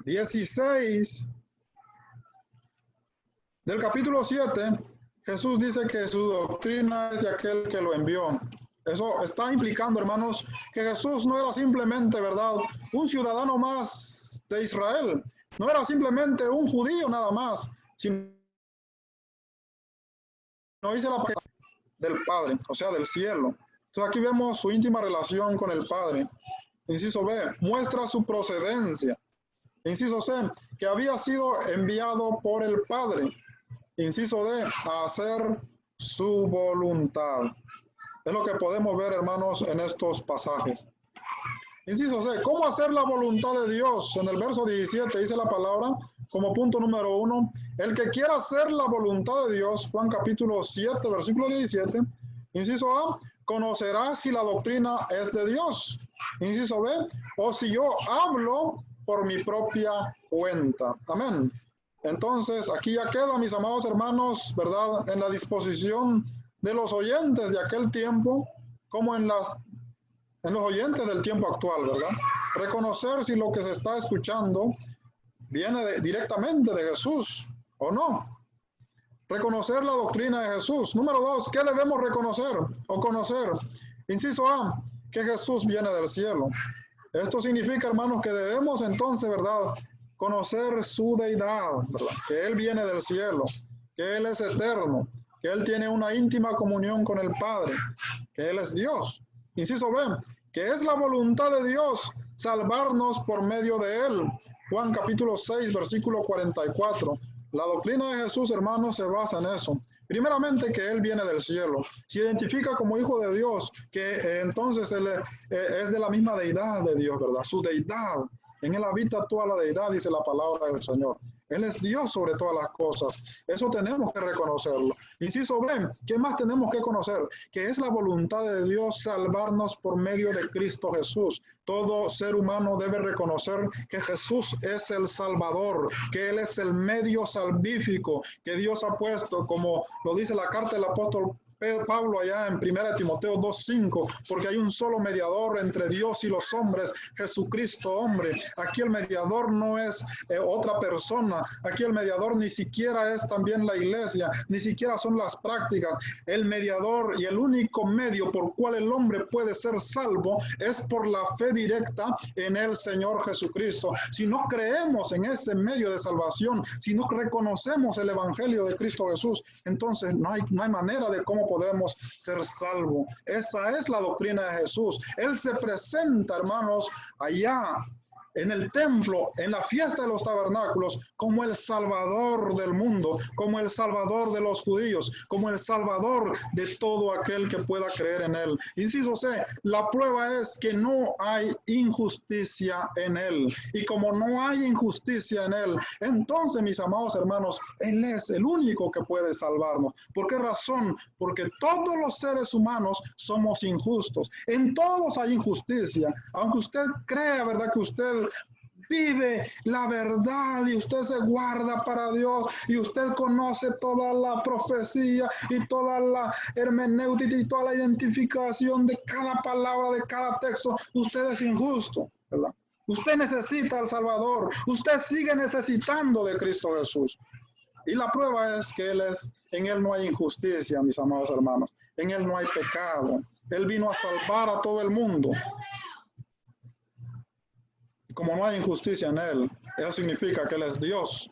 16 del capítulo 7, Jesús dice que su doctrina es de aquel que lo envió. Eso está implicando, hermanos, que Jesús no era simplemente, ¿verdad?, un ciudadano más de Israel. No era simplemente un judío nada más, sino dice la palabra del Padre, o sea, del cielo. Entonces aquí vemos su íntima relación con el Padre. Inciso B, muestra su procedencia. Inciso C, que había sido enviado por el Padre. Inciso D, a hacer su voluntad. Es lo que podemos ver, hermanos, en estos pasajes. Inciso C, ¿cómo hacer la voluntad de Dios? En el verso 17 dice la palabra, como punto número 1, el que quiera hacer la voluntad de Dios, Juan capítulo 7, versículo 17, inciso A, conocerá si la doctrina es de Dios. Inciso B, o si yo hablo por mi propia cuenta. Amén. Entonces, aquí ya queda, mis amados hermanos, ¿verdad?, en la disposición de los oyentes de aquel tiempo, como en los oyentes del tiempo actual, ¿verdad? Reconocer si lo que se está escuchando viene directamente de Jesús o no. Reconocer la doctrina de Jesús. Número 2, ¿qué debemos reconocer o conocer? Inciso A, que Jesús viene del cielo. Esto significa, hermanos, que debemos entonces, ¿verdad?, conocer su deidad, ¿verdad? Que Él viene del cielo, que Él es eterno, que Él tiene una íntima comunión con el Padre, que Él es Dios. Inciso B, que es la voluntad de Dios salvarnos por medio de Él. Juan capítulo 6, versículo 44. La doctrina de Jesús, hermanos, se basa en eso. Primeramente, que Él viene del cielo. Se identifica como Hijo de Dios, que entonces Él es de la misma deidad de Dios, ¿verdad? Su deidad. En Él habita toda la deidad, dice la palabra del Señor. Él es Dios sobre todas las cosas. Eso tenemos que reconocerlo. Inciso B, ¿qué más tenemos que conocer? Que es la voluntad de Dios salvarnos por medio de Cristo Jesús. Todo ser humano debe reconocer que Jesús es el Salvador, que Él es el medio salvífico que Dios ha puesto, como lo dice la carta del apóstol Pablo allá en 1 Timoteo 2:5, porque hay un solo mediador entre Dios y los hombres, Jesucristo hombre. Aquí el mediador no es otra persona, aquí el mediador ni siquiera es también la iglesia, ni siquiera son las prácticas. El mediador y el único medio por cual el hombre puede ser salvo es por la fe directa en el Señor Jesucristo. Si no creemos en ese medio de salvación, si no reconocemos el evangelio de Cristo Jesús, entonces no hay manera de cómo podemos ser salvos. Esa es la doctrina de Jesús. Él se presenta, hermanos, allá en el templo, en la fiesta de los tabernáculos, como el Salvador del mundo, como el Salvador de los judíos, como el Salvador de todo aquel que pueda creer en Él. Inciso C, la prueba es que no hay injusticia en Él. Y como no hay injusticia en Él, entonces, mis amados hermanos, Él es el único que puede salvarnos. ¿Por qué razón? Porque todos los seres humanos somos injustos. En todos hay injusticia. Aunque usted crea, ¿verdad?, que usted vive la verdad y usted se guarda para Dios y usted conoce toda la profecía y toda la hermenéutica y toda la identificación de cada palabra, de cada texto, usted es injusto, ¿verdad? Usted necesita al Salvador, usted sigue necesitando de Cristo Jesús. Y la prueba es que en Él no hay injusticia, mis amados hermanos, en Él no hay pecado. Él vino a salvar a todo el mundo. Como no hay injusticia en Él, eso significa que Él es Dios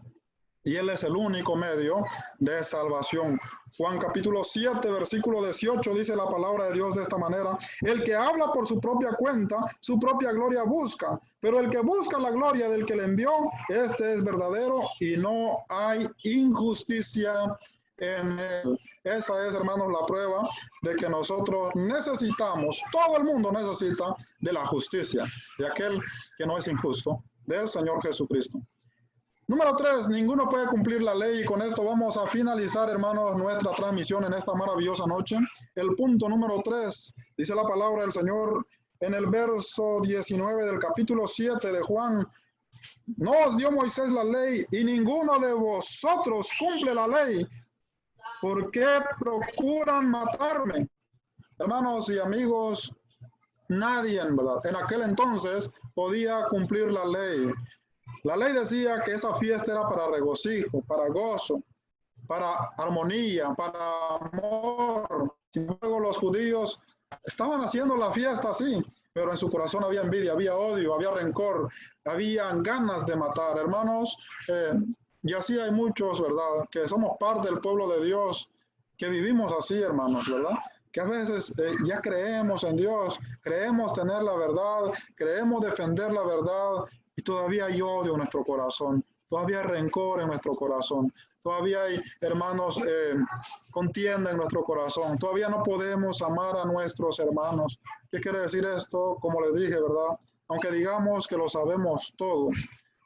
y Él es el único medio de salvación. Juan capítulo 7, versículo 18 dice la palabra de Dios de esta manera: el que habla por su propia cuenta, su propia gloria busca, pero el que busca la gloria del que le envió, este es verdadero y no hay injusticia en Él. Esa es, hermanos, la prueba de que nosotros necesitamos, todo el mundo necesita de la justicia, de aquel que no es injusto, del Señor Jesucristo. Número 3, ninguno puede cumplir la ley, y con esto vamos a finalizar, hermanos, nuestra transmisión en esta maravillosa noche. El punto número 3, dice la palabra del Señor en el verso 19 del capítulo 7 de Juan: no os dio Moisés la ley y ninguno de vosotros cumple la ley. ¿Por qué procuran matarme? Hermanos y amigos, nadie, ¿verdad?, en aquel entonces podía cumplir la ley. La ley decía que esa fiesta era para regocijo, para gozo, para armonía, para amor. Sin embargo, los judíos estaban haciendo la fiesta así, pero en su corazón había envidia, había odio, había rencor, había ganas de matar. Hermanos, y así hay muchos, ¿verdad?, que somos parte del pueblo de Dios, que vivimos así, hermanos, ¿verdad?, que a veces ya creemos en Dios, creemos tener la verdad, creemos defender la verdad, y todavía hay odio en nuestro corazón, todavía hay rencor en nuestro corazón, todavía hay, hermanos, contienda en nuestro corazón, todavía no podemos amar a nuestros hermanos. ¿Qué quiere decir esto? Como les dije, ¿verdad?, aunque digamos que lo sabemos todo,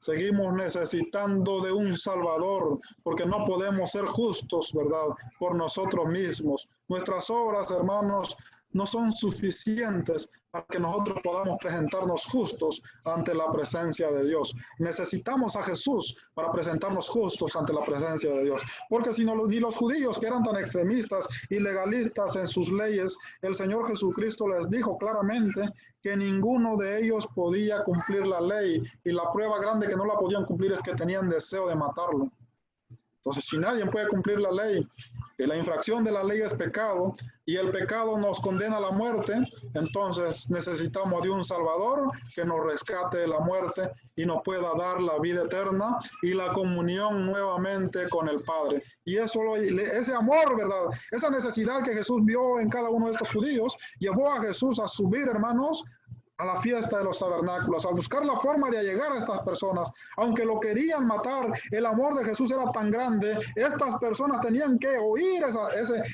seguimos necesitando de un Salvador, porque no podemos ser justos, ¿verdad?, por nosotros mismos. Nuestras obras, hermanos, no son suficientes para que nosotros podamos presentarnos justos ante la presencia de Dios. Necesitamos a Jesús para presentarnos justos ante la presencia de Dios. Porque si no, ni los judíos, que eran tan extremistas y legalistas en sus leyes, el Señor Jesucristo les dijo claramente que ninguno de ellos podía cumplir la ley. Y la prueba grande que no la podían cumplir es que tenían deseo de matarlo. Entonces, si nadie puede cumplir la ley, y la infracción de la ley es pecado, y el pecado nos condena a la muerte, entonces necesitamos de un Salvador que nos rescate de la muerte y nos pueda dar la vida eterna y la comunión nuevamente con el Padre. Y ese amor, ¿verdad? Esa necesidad que Jesús vio en cada uno de estos judíos, llevó a Jesús a subir, hermanos, a la fiesta de los tabernáculos, a buscar la forma de llegar a estas personas. Aunque lo querían matar, el amor de Jesús era tan grande, estas personas tenían que oír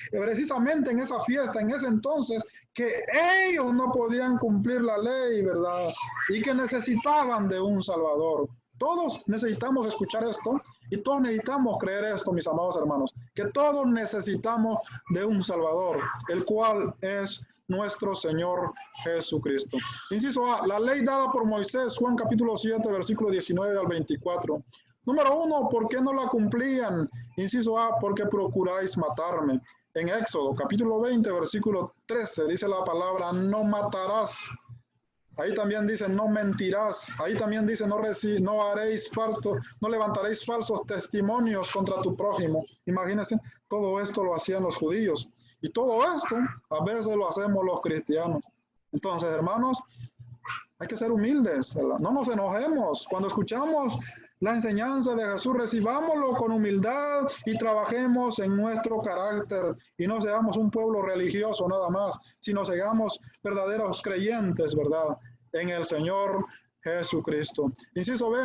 precisamente en esa fiesta, en ese entonces, que ellos no podían cumplir la ley, ¿verdad? Y que necesitaban de un Salvador. Todos necesitamos escuchar esto y todos necesitamos creer esto, mis amados hermanos, que todos necesitamos de un Salvador, el cual es nuestro Señor Jesucristo. Inciso A, la ley dada por Moisés, Juan capítulo 7, versículo 19 al 24. Número 1, ¿por qué no la cumplían? Inciso A, porque procuráis matarme. En Éxodo capítulo 20, versículo 13, dice la palabra, no matarás. Ahí también dice, no mentirás. Ahí también dice, no levantaréis falsos testimonios contra tu prójimo. Imagínense, todo esto lo hacían los judíos. Y todo esto a veces lo hacemos los cristianos. Entonces, hermanos, hay que ser humildes, ¿verdad? No nos enojemos. Cuando escuchamos la enseñanza de Jesús, recibámoslo con humildad y trabajemos en nuestro carácter. Y no seamos un pueblo religioso nada más, sino seamos verdaderos creyentes, ¿verdad? En el Señor Jesucristo. Inciso B.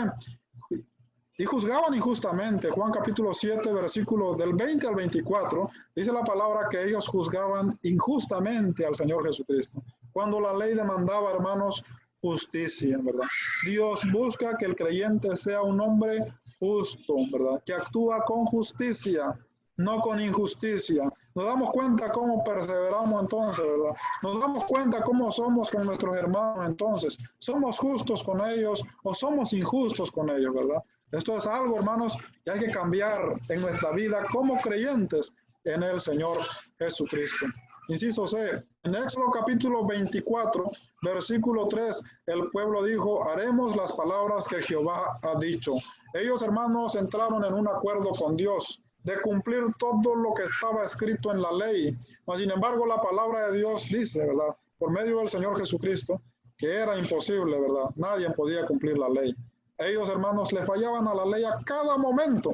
Y juzgaban injustamente. Juan capítulo 7, versículos del 20 al 24, dice la palabra que ellos juzgaban injustamente al Señor Jesucristo. Cuando la ley demandaba, hermanos, justicia, ¿verdad? Dios busca que el creyente sea un hombre justo, ¿verdad? Que actúa con justicia, no con injusticia. Nos damos cuenta cómo perseveramos entonces, ¿verdad? Nos damos cuenta cómo somos con nuestros hermanos entonces. ¿Somos justos con ellos o somos injustos con ellos, verdad? Esto es algo, hermanos, que hay que cambiar en nuestra vida como creyentes en el Señor Jesucristo. Inciso C, en Éxodo capítulo 24, versículo 3, el pueblo dijo, haremos las palabras que Jehová ha dicho. Ellos, hermanos, entraron en un acuerdo con Dios de cumplir todo lo que estaba escrito en la ley. Mas, sin embargo, la palabra de Dios dice, ¿verdad? Por medio del Señor Jesucristo, que era imposible, ¿verdad? Nadie podía cumplir la ley. Ellos, hermanos, le fallaban a la ley a cada momento,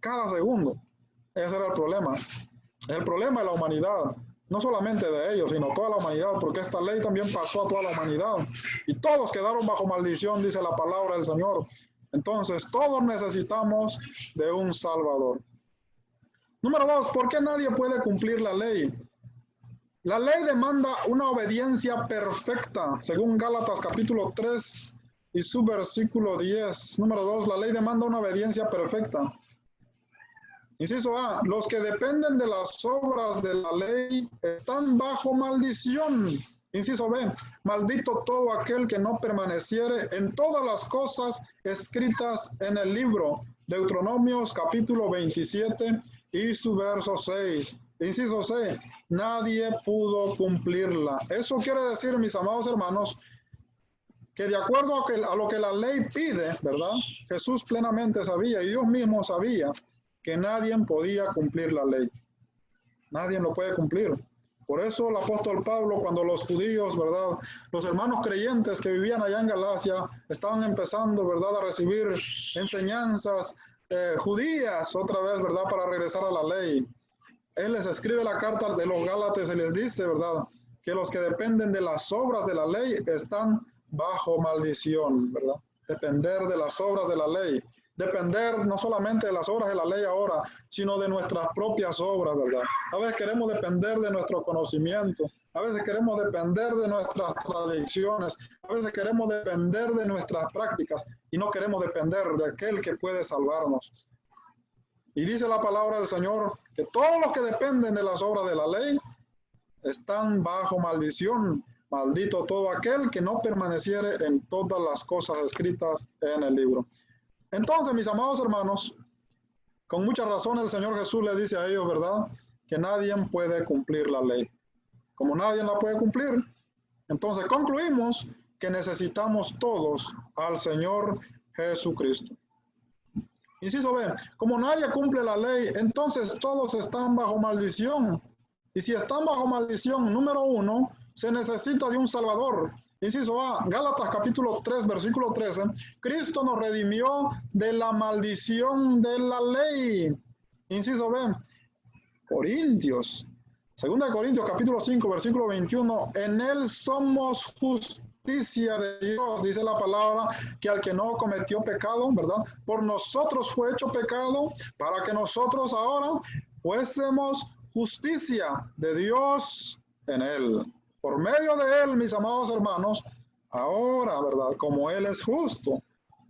cada segundo. Ese era el problema. El problema de la humanidad, no solamente de ellos, sino toda la humanidad, porque esta ley también pasó a toda la humanidad. Y todos quedaron bajo maldición, dice la palabra del Señor. Entonces, todos necesitamos de un Salvador. Número 2, ¿por qué nadie puede cumplir la ley? La ley demanda una obediencia perfecta, según Gálatas capítulo 3 y su versículo 10. Número 2, la ley demanda una obediencia perfecta. Inciso A, los que dependen de las obras de la ley están bajo maldición. Inciso B, maldito todo aquel que no permaneciere en todas las cosas escritas en el libro. Deuteronomios capítulo 27 y su verso 6. Inciso C, nadie pudo cumplirla. Eso quiere decir, mis amados hermanos, que de acuerdo a lo que la ley pide, ¿verdad? Jesús plenamente sabía y Dios mismo sabía que nadie podía cumplir la ley. Nadie lo puede cumplir. Por eso el apóstol Pablo, cuando los judíos, ¿verdad? Los hermanos creyentes que vivían allá en Galacia estaban empezando, ¿verdad? A recibir enseñanzas judías otra vez, ¿verdad? Para regresar a la ley. Él les escribe la carta de los Gálatas y les dice, ¿verdad? Que los que dependen de las obras de la ley están bajo maldición, ¿verdad? Depender de las obras de la ley. Depender no solamente de las obras de la ley ahora, sino de nuestras propias obras, ¿verdad? A veces queremos depender de nuestro conocimiento, a veces queremos depender de nuestras tradiciones, a veces queremos depender de nuestras prácticas y no queremos depender de aquel que puede salvarnos. Y dice la palabra del Señor que todos los que dependen de las obras de la ley están bajo maldición. Maldito todo aquel que no permaneciere en todas las cosas escritas en el libro. Entonces, mis amados hermanos, con mucha razón el Señor Jesús le dice a ellos, ¿verdad? Que nadie puede cumplir la ley. Como nadie la puede cumplir, entonces concluimos que necesitamos todos al Señor Jesucristo. Inciso B, como nadie cumple la ley, entonces todos están bajo maldición. Y si están bajo maldición, número 1, se necesita de un Salvador. Inciso A, Gálatas capítulo 3, versículo 13, Cristo nos redimió de la maldición de la ley. Inciso B, Corintios, 2 Corintios capítulo 5, versículo 21, en él somos justicia de Dios, dice la palabra, que al que no cometió pecado, ¿verdad? Por nosotros fue hecho pecado, para que nosotros ahora fuésemos justicia de Dios en él. Por medio de él, mis amados hermanos, ahora, ¿verdad? Como él es justo,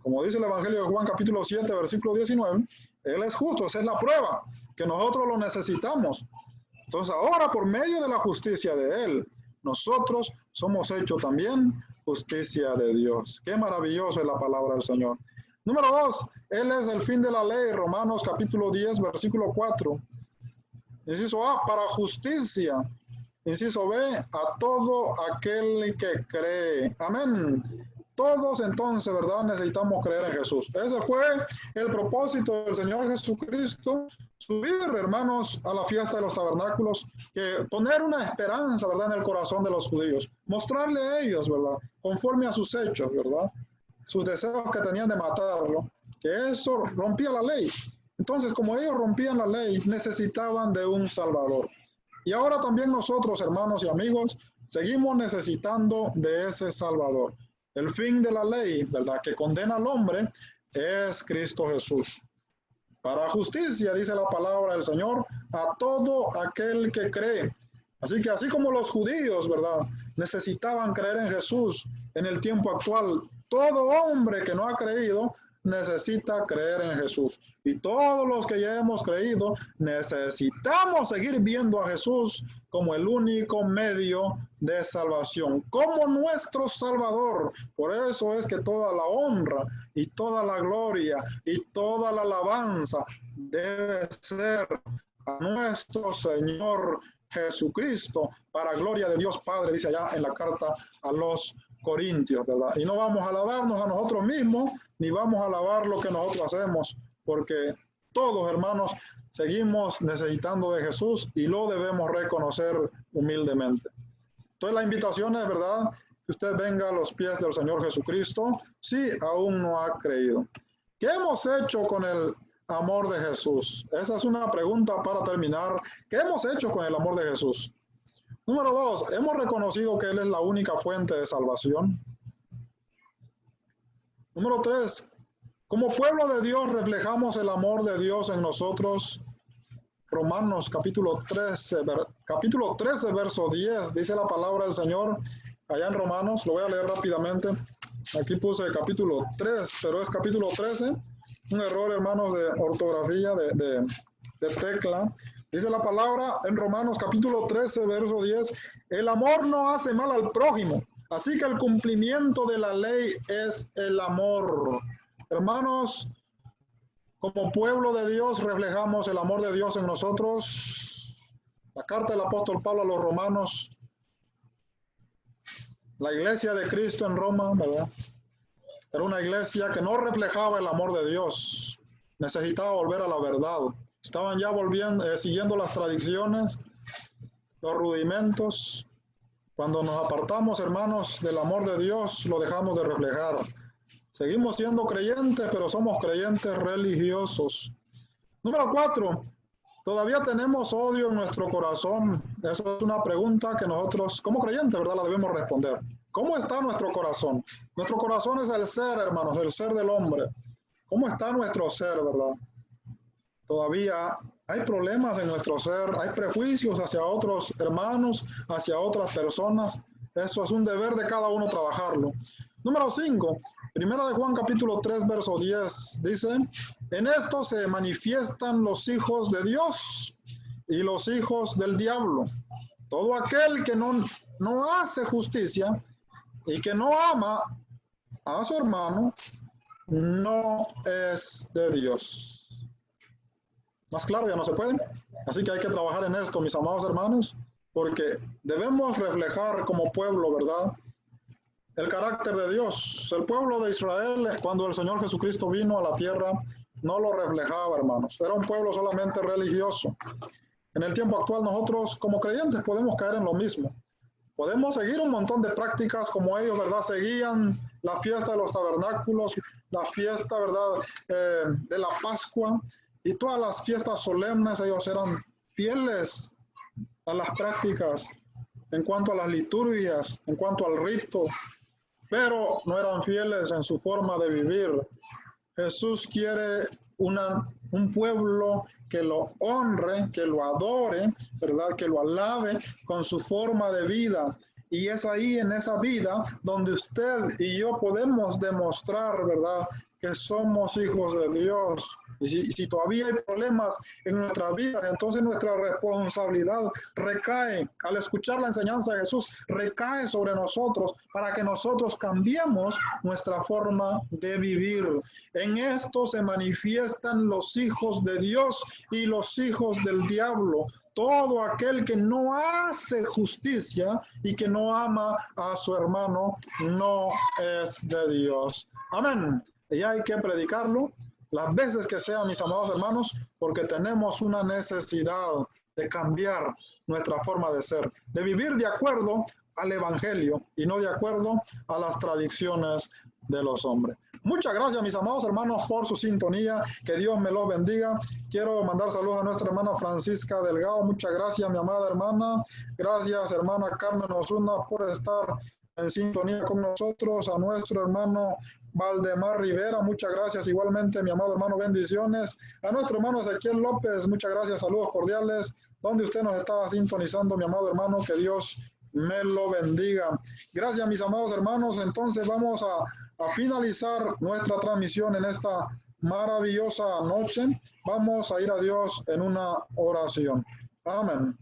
como dice el Evangelio de Juan capítulo 7, versículo 19, él es justo, esa es la prueba, que nosotros lo necesitamos. Entonces ahora, por medio de la justicia de él, nosotros somos hechos también justicia de Dios. Qué maravilloso es la palabra del Señor. Número 2, él es el fin de la ley, Romanos capítulo 10, versículo 4. Inciso A, para justicia. Inciso B, a todo aquel que cree. Amén. Todos entonces, ¿verdad? Necesitamos creer en Jesús. Ese fue el propósito del Señor Jesucristo, subir, hermanos, a la fiesta de los tabernáculos, que poner una esperanza, ¿verdad?, en el corazón de los judíos, mostrarle a ellos, ¿verdad?, conforme a sus hechos, ¿verdad?, sus deseos que tenían de matarlo, que eso rompía la ley. Entonces, como ellos rompían la ley, necesitaban de un Salvador. Y ahora también nosotros, hermanos y amigos, seguimos necesitando de ese Salvador. El fin de la ley, ¿verdad?, que condena al hombre, es Cristo Jesús. Para justicia, dice la palabra del Señor, a todo aquel que cree. Así que así como los judíos, ¿verdad?, necesitaban creer en Jesús en el tiempo actual, todo hombre que no ha creído necesita creer en Jesús. Y todos los que ya hemos creído necesitamos seguir viendo a Jesús como el único medio de salvación, como nuestro Salvador. Por eso es que toda la honra y toda la gloria y toda la alabanza debe ser a nuestro Señor Jesucristo, para gloria de Dios Padre, dice allá en la carta a los Corintios, ¿verdad? Y no vamos a alabarnos a nosotros mismos, ni vamos a alabar lo que nosotros hacemos, porque todos, hermanos, seguimos necesitando de Jesús y lo debemos reconocer humildemente. Entonces la invitación es, ¿verdad?, que usted venga a los pies del Señor Jesucristo si aún no ha creído. ¿Qué hemos hecho con el amor de Jesús? Esa es una pregunta para terminar. ¿Qué hemos hecho con el amor de Jesús? Número 2, ¿hemos reconocido que Él es la única fuente de salvación? Número 3, como pueblo de Dios reflejamos el amor de Dios en nosotros. Romanos capítulo 13, verso 10, dice la palabra del Señor, allá en Romanos, lo voy a leer rápidamente. Aquí puse capítulo 3, pero es capítulo 13, un error, hermanos, de ortografía, de tecla. Dice la palabra en Romanos capítulo 13, verso 10, el amor no hace mal al prójimo, así que el cumplimiento de la ley es el amor. Hermanos, como pueblo de Dios reflejamos el amor de Dios en nosotros. La carta del apóstol Pablo a los romanos, la iglesia de Cristo en Roma, ¿verdad?, era una iglesia que no reflejaba el amor de Dios, necesitaba volver a la verdad. Estaban ya siguiendo las tradiciones, los rudimentos. Cuando nos apartamos, hermanos, del amor de Dios, lo dejamos de reflejar. Seguimos siendo creyentes, pero somos creyentes religiosos. Número 4, todavía tenemos odio en nuestro corazón. Esa es una pregunta que nosotros, como creyentes, ¿verdad?, la debemos responder. ¿Cómo está nuestro corazón? Nuestro corazón es el ser, hermanos, el ser del hombre. ¿Cómo está nuestro ser, verdad? Todavía hay problemas en nuestro ser, hay prejuicios hacia otros hermanos, hacia otras personas. Eso es un deber de cada uno trabajarlo. Número 5, Primera de Juan capítulo 3, verso 10, dice, en esto se manifiestan los hijos de Dios y los hijos del diablo. Todo aquel que no hace justicia y que no ama a su hermano, no es de Dios. Más claro ya no se puede. Así que hay que trabajar en esto, mis amados hermanos, porque debemos reflejar como pueblo, ¿verdad?, el carácter de Dios. El pueblo de Israel, cuando el Señor Jesucristo vino a la tierra, no lo reflejaba, hermanos. Era un pueblo solamente religioso. En el tiempo actual nosotros como creyentes podemos caer en lo mismo. Podemos seguir un montón de prácticas como ellos, ¿verdad? Seguían la fiesta de los tabernáculos, la fiesta, ¿verdad? De la Pascua y todas las fiestas solemnes. Ellos eran fieles a las prácticas en cuanto a las liturgias, en cuanto al rito, pero no eran fieles en su forma de vivir. Jesús quiere un pueblo que lo honre, que lo adore, ¿verdad? Que lo alabe con su forma de vida. Y es ahí en esa vida donde usted y yo podemos demostrar, ¿verdad? Que somos hijos de Dios. Y si todavía hay problemas en nuestra vida, entonces nuestra responsabilidad recae, al escuchar la enseñanza de Jesús, recae sobre nosotros para que nosotros cambiemos nuestra forma de vivir. En esto se manifiestan los hijos de Dios y los hijos del diablo. Todo aquel que no hace justicia y que no ama a su hermano no es de Dios. Amén. Y hay que predicarlo las veces que sean, mis amados hermanos, porque tenemos una necesidad de cambiar nuestra forma de ser, de vivir de acuerdo al Evangelio y no de acuerdo a las tradiciones de los hombres. Muchas gracias, mis amados hermanos, por su sintonía. Que Dios me los bendiga. Quiero mandar saludos a nuestra hermana Francisca Delgado. Muchas gracias, mi amada hermana. Gracias, hermana Carmen Osuna, por estar en sintonía con nosotros. A nuestro hermano Valdemar Rivera, muchas gracias. Igualmente, mi amado hermano, bendiciones. A nuestro hermano Ezequiel López, muchas gracias. Saludos cordiales. Donde usted nos estaba sintonizando, mi amado hermano, que Dios me lo bendiga. Gracias, mis amados hermanos. Entonces vamos a finalizar nuestra transmisión en esta maravillosa noche. Vamos a ir a Dios en una oración. Amén.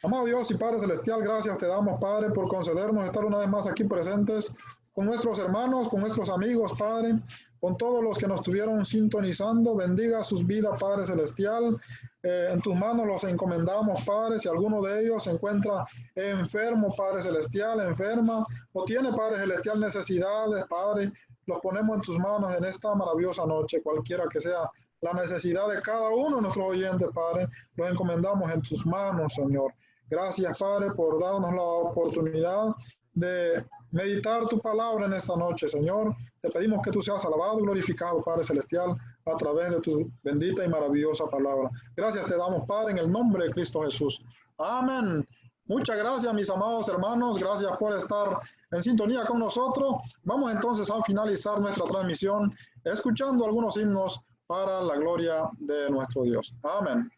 Amado Dios y Padre Celestial, gracias te damos, Padre, por concedernos estar una vez más aquí presentes con nuestros hermanos, con nuestros amigos, Padre, con todos los que nos estuvieron sintonizando. Bendiga sus vidas, Padre Celestial. En tus manos los encomendamos, Padre. Si alguno de ellos se encuentra enfermo, Padre Celestial, enferma, o tiene, Padre Celestial, necesidades, Padre, los ponemos en tus manos en esta maravillosa noche, cualquiera que sea la necesidad de cada uno de nuestros oyentes, Padre, los encomendamos en tus manos, Señor. Gracias, Padre, por darnos la oportunidad de meditar tu palabra en esta noche, Señor. Te pedimos que tú seas alabado y glorificado, Padre Celestial, a través de tu bendita y maravillosa palabra. Gracias te damos, Padre, en el nombre de Cristo Jesús. Amén. Muchas gracias, mis amados hermanos. Gracias por estar en sintonía con nosotros. Vamos entonces a finalizar nuestra transmisión escuchando algunos himnos para la gloria de nuestro Dios. Amén.